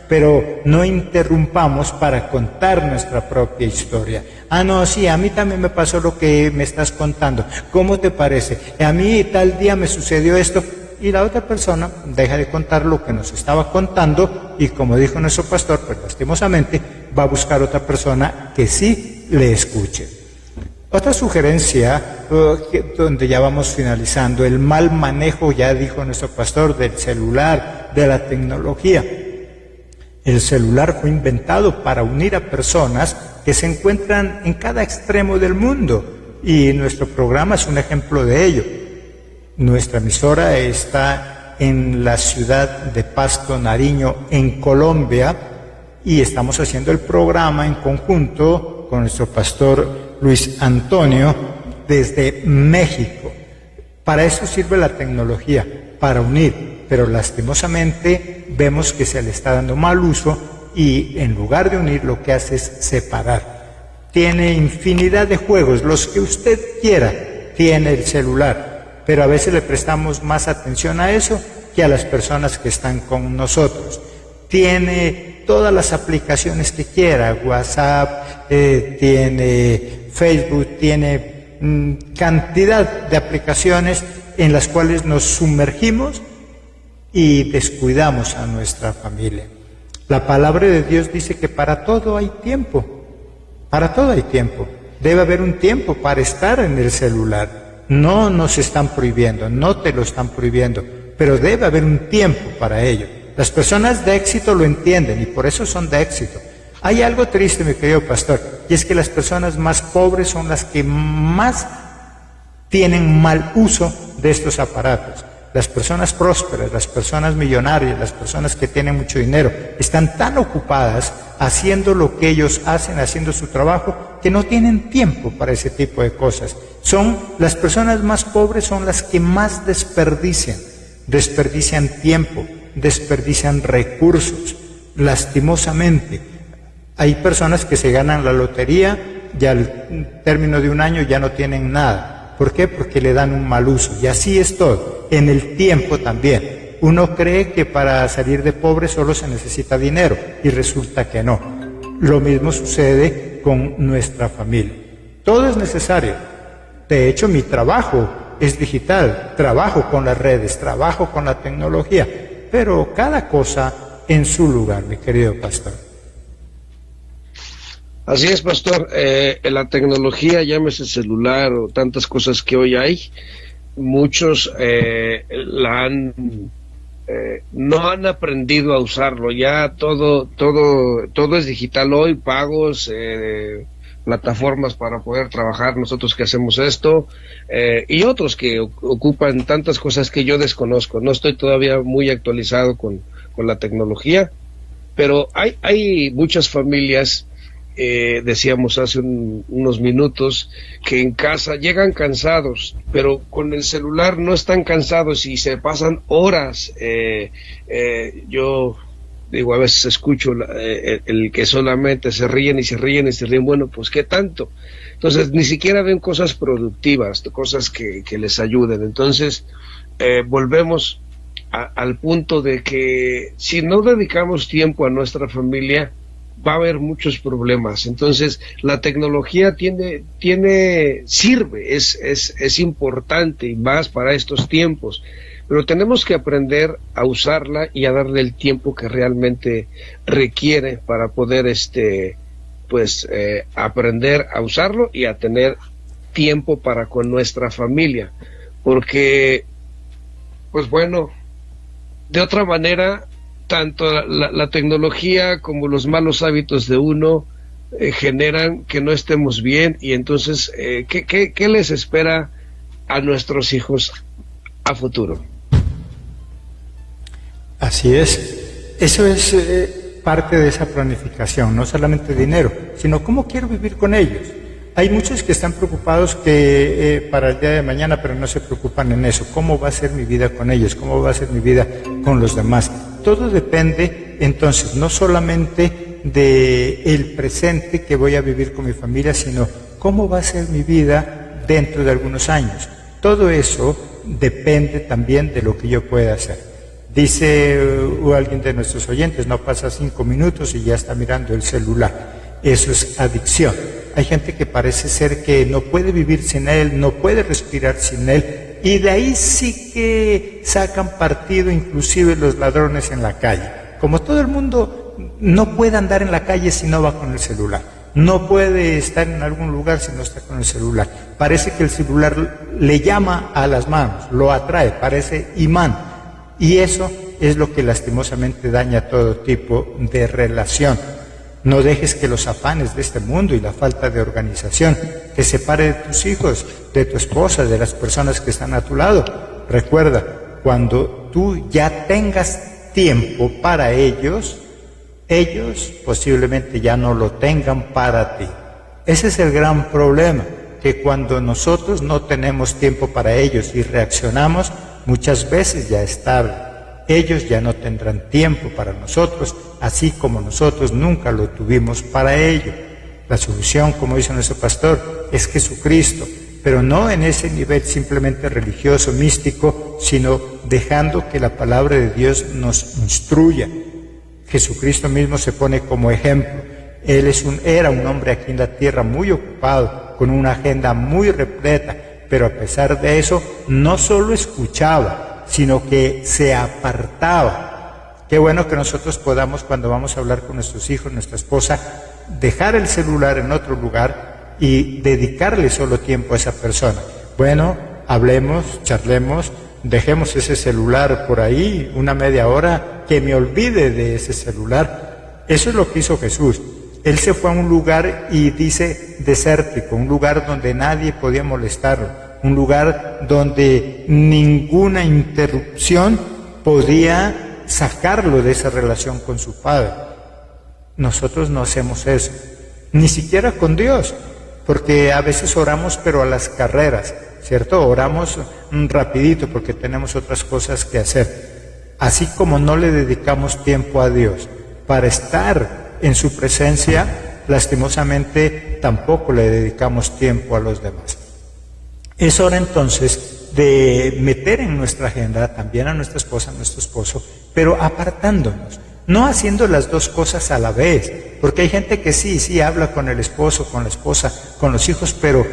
S1: Pero no interrumpamos para contar nuestra propia historia. Ah, no, sí, a mí también me pasó lo que me estás contando. ¿Cómo te parece? A mí tal día me sucedió esto. Y la otra persona deja de contar lo que nos estaba contando y, como dijo nuestro pastor, pues lastimosamente va a buscar otra persona que sí le escuche. Otra sugerencia, donde ya vamos finalizando, el mal manejo, ya dijo nuestro pastor, del celular, de la tecnología. El celular fue inventado para unir a personas que se encuentran en cada extremo del mundo y nuestro programa es un ejemplo de ello. Nuestra emisora está en la ciudad de Pasto, Nariño, en Colombia, y estamos haciendo el programa en conjunto con nuestro pastor Luis Antonio desde México. Para eso sirve la tecnología, para unir, pero lastimosamente vemos que se le está dando mal uso y en lugar de unir lo que hace es separar. Tiene infinidad de juegos, los que usted quiera, tiene el celular, pero a veces le prestamos más atención a eso que a las personas que están con nosotros. Tiene todas las aplicaciones que quiera, WhatsApp, tiene Facebook, tiene cantidad de aplicaciones en las cuales nos sumergimos y descuidamos a nuestra familia. La palabra de Dios dice que para todo hay tiempo, para todo hay tiempo. Debe haber un tiempo para estar en el celular. No nos están prohibiendo, no te lo están prohibiendo, pero debe haber un tiempo para ello. Las personas de éxito lo entienden y por eso son de éxito. Hay algo triste, mi querido pastor, y es que las personas más pobres son las que más tienen mal uso de estos aparatos. Las personas prósperas, las personas millonarias, las personas que tienen mucho dinero, están tan ocupadas haciendo lo que ellos hacen, haciendo su trabajo, que no tienen tiempo para ese tipo de cosas. Las personas más pobres son las que más desperdician tiempo, desperdician recursos, lastimosamente. Hay personas que se ganan la lotería y al término de un año ya no tienen nada. ¿Por qué? Porque le dan un mal uso. Y así es todo. En el tiempo también. Uno cree que para salir de pobre solo se necesita dinero y resulta que no. Lo mismo sucede con nuestra familia. Todo es necesario. De hecho, mi trabajo es digital. Trabajo con las redes, trabajo con la tecnología. Pero cada cosa en su lugar, mi querido pastor.
S2: Así es, pastor. La tecnología, llámese celular o tantas cosas que hoy hay, muchos no han aprendido a usarlo. Ya todo es digital hoy, pagos, plataformas para poder trabajar, nosotros que hacemos esto, y otros que ocupan tantas cosas que yo desconozco. No estoy todavía muy actualizado con la tecnología, pero hay muchas familias. Decíamos hace unos minutos que en casa llegan cansados, pero con el celular no están cansados y se pasan horas. Yo digo, a veces escucho el que solamente se ríen y se ríen y se ríen. Bueno, pues ¿qué tanto? Entonces ni siquiera ven cosas productivas, cosas que les ayuden. Entonces volvemos al punto de que si no dedicamos tiempo a nuestra familia, va a haber muchos problemas. Entonces la tecnología sirve, es importante y más para estos tiempos, pero tenemos que aprender a usarla y a darle el tiempo que realmente requiere para poder aprender a usarlo y a tener tiempo para con nuestra familia, porque pues bueno, de otra manera tanto la tecnología como los malos hábitos de uno generan que no estemos bien, y entonces ¿qué les espera a nuestros hijos a futuro?
S1: Así es. Eso es parte de esa planificación, no solamente dinero, sino cómo quiero vivir con ellos. Hay muchos que están preocupados para el día de mañana, pero no se preocupan en eso. ¿Cómo va a ser mi vida con ellos? ¿Cómo va a ser mi vida con los demás? Todo depende, entonces, no solamente del presente que voy a vivir con mi familia, sino ¿Cómo va a ser mi vida dentro de algunos años? Todo eso depende también de lo que yo pueda hacer. Dice alguien de nuestros oyentes, no pasa 5 minutos y ya está mirando el celular. Eso es adicción. Hay gente que parece ser que no puede vivir sin él, no puede respirar sin él, y de ahí sí que sacan partido inclusive los ladrones en la calle. Como todo el mundo no puede andar en la calle si no va con el celular, no puede estar en algún lugar si no está con el celular. Parece que el celular le llama a las manos, lo atrae, parece imán. Y eso es lo que lastimosamente daña todo tipo de relación. No dejes que los afanes de este mundo y la falta de organización te separe de tus hijos, de tu esposa, de las personas que están a tu lado. Recuerda, cuando tú ya tengas tiempo para ellos, ellos posiblemente ya no lo tengan para ti. Ese es el gran problema, que cuando nosotros no tenemos tiempo para ellos y reaccionamos, muchas veces ya es tarde. Ellos ya no tendrán tiempo para nosotros, así como nosotros nunca lo tuvimos para ellos. La solución, como dice nuestro pastor, es Jesucristo, pero no en ese nivel simplemente religioso, místico, sino dejando que la palabra de Dios nos instruya. Jesucristo mismo se pone como ejemplo. Él era un hombre aquí en la tierra muy ocupado, con una agenda muy repleta, pero a pesar de eso, no solo escuchaba, sino que se apartaba. Qué bueno que nosotros podamos, cuando vamos a hablar con nuestros hijos, nuestra esposa, dejar el celular en otro lugar y dedicarle solo tiempo a esa persona. Bueno, hablemos, charlemos, dejemos ese celular por ahí, una media hora, que me olvide de ese celular. Eso es lo que hizo Jesús. Él se fue a un lugar, y dice desértico, un lugar donde nadie podía molestarlo, un lugar donde ninguna interrupción podía sacarlo de esa relación con su Padre. Nosotros no hacemos eso, ni siquiera con Dios, porque a veces oramos pero a las carreras, ¿cierto? Oramos rapidito porque tenemos otras cosas que hacer. Así como no le dedicamos tiempo a Dios para estar en su presencia, lastimosamente tampoco le dedicamos tiempo a los demás. Es hora entonces de meter en nuestra agenda también a nuestra esposa, a nuestro esposo, pero apartándonos, no haciendo las dos cosas a la vez, porque hay gente que sí habla con el esposo, con la esposa, con los hijos, pero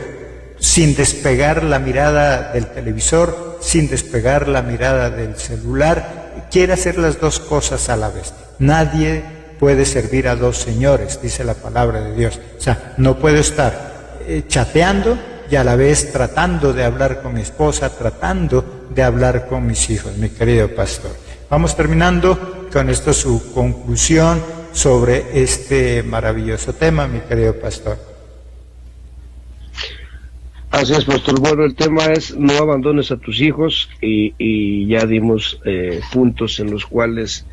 S1: sin despegar la mirada del televisor, sin despegar la mirada del celular, quiere hacer las dos cosas a la vez. Nadie puede servir a dos señores, dice la palabra de Dios. O sea, no puedo estar chateando y a la vez tratando de hablar con mi esposa, tratando de hablar con mis hijos, mi querido pastor. Vamos terminando con esto su conclusión sobre este maravilloso tema, mi querido pastor.
S2: Así es, pastor. Bueno, el tema es no abandones a tus hijos, y ya dimos puntos en los cuales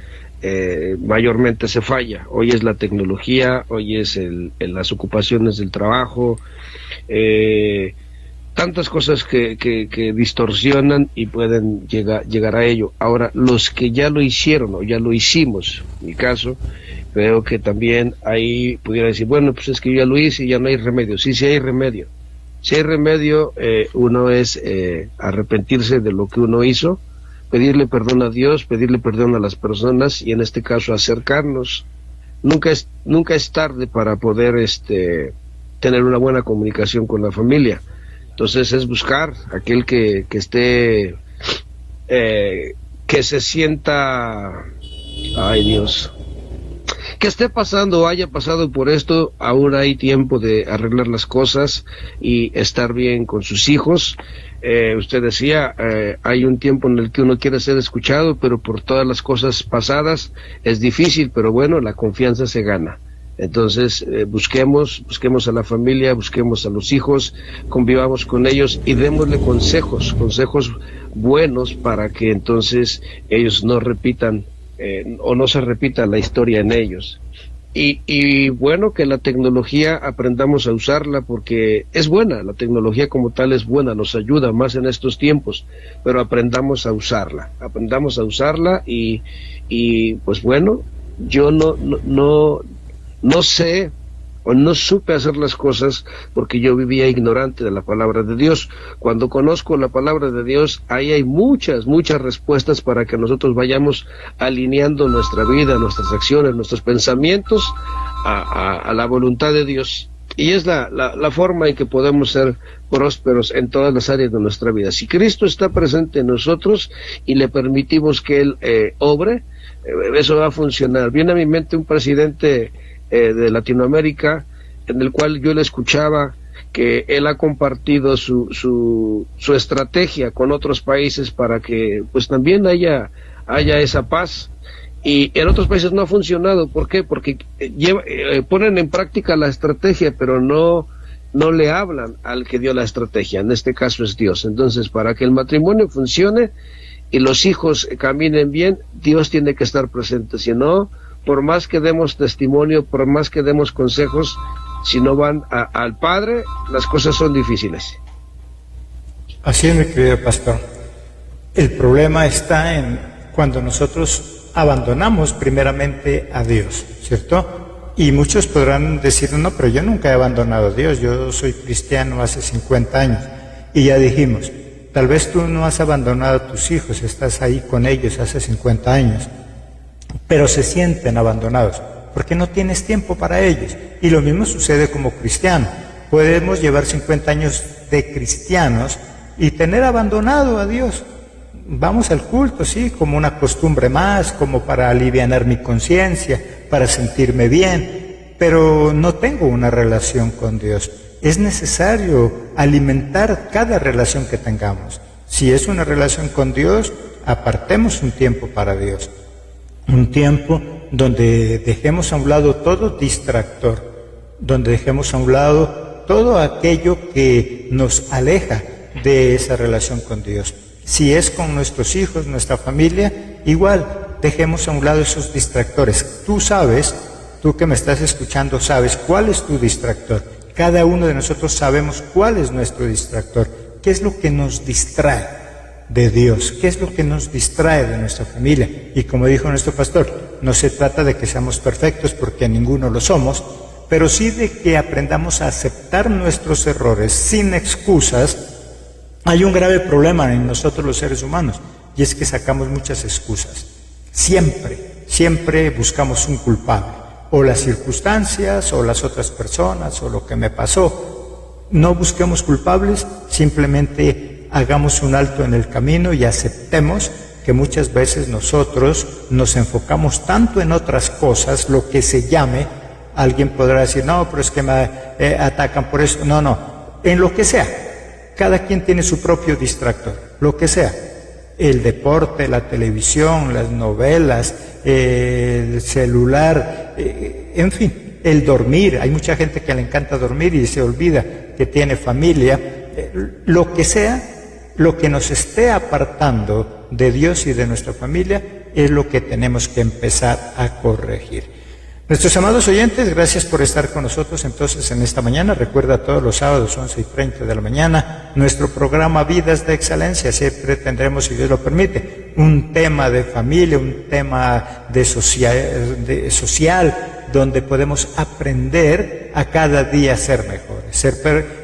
S2: mayormente se falla. Hoy es la tecnología, hoy es las ocupaciones del trabajo, tantas cosas que distorsionan y pueden llegar a ello. Ahora, los que ya lo hicieron o ya lo hicimos, en mi caso, veo que también ahí pudiera decir, bueno, pues es que yo ya lo hice y ya no hay remedio. Sí hay remedio. Si hay remedio, uno es arrepentirse de lo que uno hizo, pedirle perdón a Dios, pedirle perdón a las personas, y en este caso acercarnos. Nunca es tarde para poder tener una buena comunicación con la familia. Entonces es buscar aquel que esté, que se sienta, ay Dios, que esté pasando o haya pasado por esto. Aún hay tiempo de arreglar las cosas y estar bien con sus hijos. Usted decía, hay un tiempo en el que uno quiere ser escuchado, pero por todas las cosas pasadas es difícil, pero bueno, la confianza se gana. Entonces busquemos a la familia, busquemos a los hijos, convivamos con ellos y démosle consejos buenos para que entonces ellos no repitan o no se repita la historia en ellos. Y bueno, que la tecnología aprendamos a usarla, porque es buena, la tecnología como tal es buena, nos ayuda más en estos tiempos, pero aprendamos a usarla y pues bueno, yo no sé o no supe hacer las cosas porque yo vivía ignorante de la palabra de Dios. Cuando conozco la palabra de Dios, ahí hay muchas respuestas para que nosotros vayamos alineando nuestra vida, nuestras acciones, nuestros pensamientos a la voluntad de Dios. Y es la forma en que podemos ser prósperos en todas las áreas de nuestra vida. Si Cristo está presente en nosotros y le permitimos que Él obre, eso va a funcionar. Viene a mi mente un presidente de Latinoamérica, en el cual yo le escuchaba que él ha compartido su estrategia con otros países para que pues también haya esa paz. Y en otros países no ha funcionado. ¿Por qué? Porque ponen en práctica la estrategia, pero no le hablan al que dio la estrategia. En este caso es Dios. Entonces, para que el matrimonio funcione y los hijos caminen bien, Dios tiene que estar presente. Si no, por más que demos testimonio, por más que demos consejos, si no van al Padre, las cosas son difíciles.
S1: Así es, mi querido pastor. El problema está en cuando nosotros abandonamos primeramente a Dios, ¿cierto? Y muchos podrán decir, no, pero yo nunca he abandonado a Dios, yo soy cristiano hace 50 años. Y ya dijimos, tal vez tú no has abandonado a tus hijos, estás ahí con ellos hace 50 años, pero se sienten abandonados, porque no tienes tiempo para ellos. Y lo mismo sucede como cristiano. Podemos llevar 50 años de cristianos y tener abandonado a Dios. Vamos al culto, sí, como una costumbre más, como para alivianar mi conciencia, para sentirme bien, pero no tengo una relación con Dios. Es necesario alimentar cada relación que tengamos. Si es una relación con Dios, apartemos un tiempo para Dios. Un tiempo donde dejemos a un lado todo distractor, donde dejemos a un lado todo aquello que nos aleja de esa relación con Dios. Si es con nuestros hijos, nuestra familia, igual, dejemos a un lado esos distractores. Tú sabes, tú que me estás escuchando, sabes cuál es tu distractor. Cada uno de nosotros sabemos cuál es nuestro distractor. ¿Qué es lo que nos distrae de Dios? ¿Qué es lo que nos distrae de nuestra familia? Y como dijo nuestro pastor, no se trata de que seamos perfectos porque ninguno lo somos, pero sí de que aprendamos a aceptar nuestros errores sin excusas. Hay un grave problema en nosotros los seres humanos, y es que sacamos muchas excusas. Siempre buscamos un culpable, o las circunstancias, o las otras personas, o lo que me pasó. No busquemos culpables, simplemente hagamos un alto en el camino y aceptemos que muchas veces nosotros nos enfocamos tanto en otras cosas, lo que se llame, alguien podrá decir, no, pero es que me atacan por eso. No, en lo que sea. Cada quien tiene su propio distractor, lo que sea, el deporte, la televisión, las novelas, el celular, en fin, el dormir. Hay mucha gente que le encanta dormir y se olvida que tiene familia. Lo que sea, lo que nos esté apartando de Dios y de nuestra familia es lo que tenemos que empezar a corregir. Nuestros amados oyentes, gracias por estar con nosotros entonces en esta mañana. Recuerda todos los sábados 11:30 de la mañana nuestro programa Vidas de Excelencia. Siempre tendremos, si Dios lo permite, un tema de familia, un tema de social, donde podemos aprender a cada día ser mejores.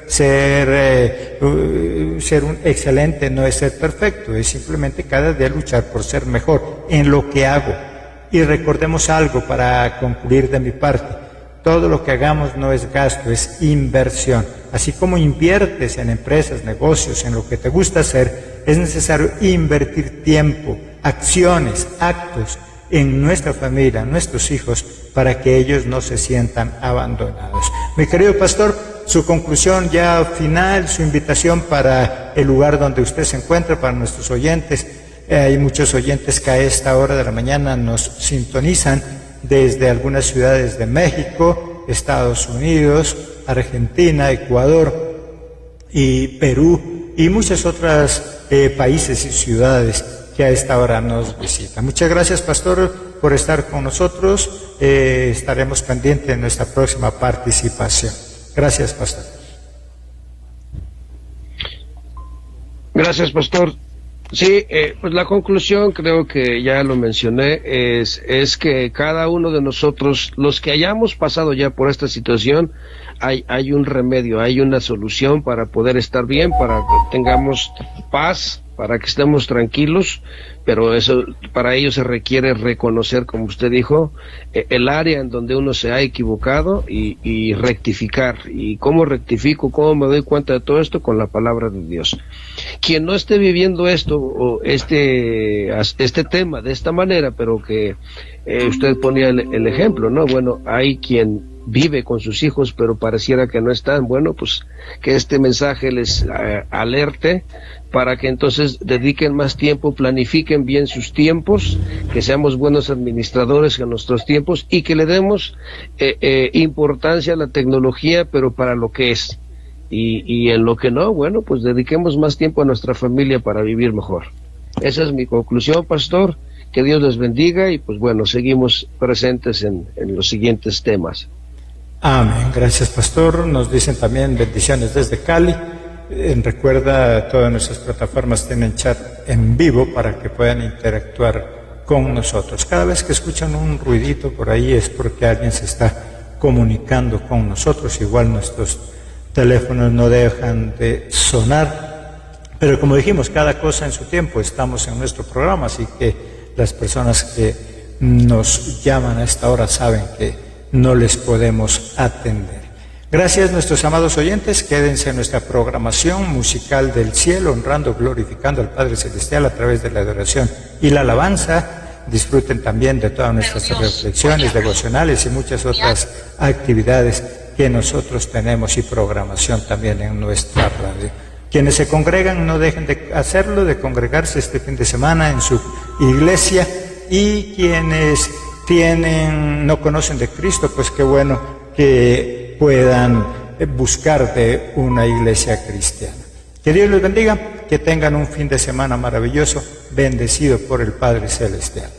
S1: Ser un excelente no es ser perfecto, es simplemente cada día luchar por ser mejor en lo que hago. Y recordemos algo para concluir de mi parte. Todo lo que hagamos no es gasto, es inversión. Así como inviertes en empresas, negocios, en lo que te gusta hacer, es necesario invertir tiempo, acciones, actos en nuestra familia, en nuestros hijos, para que ellos no se sientan abandonados. Mi querido pastor, su conclusión ya final, su invitación para el lugar donde usted se encuentra, para nuestros oyentes. Hay muchos oyentes que a esta hora de la mañana nos sintonizan desde algunas ciudades de México, Estados Unidos, Argentina, Ecuador y Perú y muchos otros países y ciudades que a esta hora nos visitan. Muchas gracias, pastor, por estar con nosotros. Estaremos pendientes de nuestra próxima participación. Gracias, pastor.
S2: Gracias, pastor. Sí, pues la conclusión, creo que ya lo mencioné, es que cada uno de nosotros, los que hayamos pasado ya por esta situación, hay un remedio, hay una solución para poder estar bien, para que tengamos paz, para que estemos tranquilos, pero eso, para ello se requiere reconocer, como usted dijo, el área en donde uno se ha equivocado y rectificar. ¿Y cómo rectifico? ¿Cómo me doy cuenta de todo esto? Con la palabra de Dios. Quien no esté viviendo esto, o este tema de esta manera, pero que usted ponía el ejemplo, ¿no? Bueno, hay quien vive con sus hijos, pero pareciera que no están. Bueno, pues que este mensaje les alerte para que entonces dediquen más tiempo, planifiquen bien sus tiempos, que seamos buenos administradores en nuestros tiempos y que le demos importancia a la tecnología, pero para lo que es. Y en lo que no, bueno, pues dediquemos más tiempo a nuestra familia para vivir mejor. Esa es mi conclusión, pastor. Que Dios les bendiga y pues bueno, seguimos presentes en los siguientes temas.
S1: Amén. Gracias, pastor. Nos dicen también bendiciones desde Cali. Recuerda, todas nuestras plataformas tienen chat en vivo para que puedan interactuar con nosotros. Cada vez que escuchan un ruidito por ahí es porque alguien se está comunicando con nosotros. Igual nuestros teléfonos no dejan de sonar. Pero como dijimos, cada cosa en su tiempo. Estamos en nuestro programa, así que las personas que nos llaman a esta hora saben que no les podemos atender. Gracias, nuestros amados oyentes. Quédense en nuestra programación musical del cielo, honrando, glorificando al Padre Celestial a través de la adoración y la alabanza. Disfruten también de todas nuestras reflexiones devocionales y muchas otras actividades que nosotros tenemos y programación también en nuestra radio. Quienes se congregan, no dejen de hacerlo, de congregarse este fin de semana en su iglesia, y quienes no conocen de Cristo, pues qué bueno que puedan buscar de una iglesia cristiana. Que Dios les bendiga, que tengan un fin de semana maravilloso, bendecido por el Padre Celestial.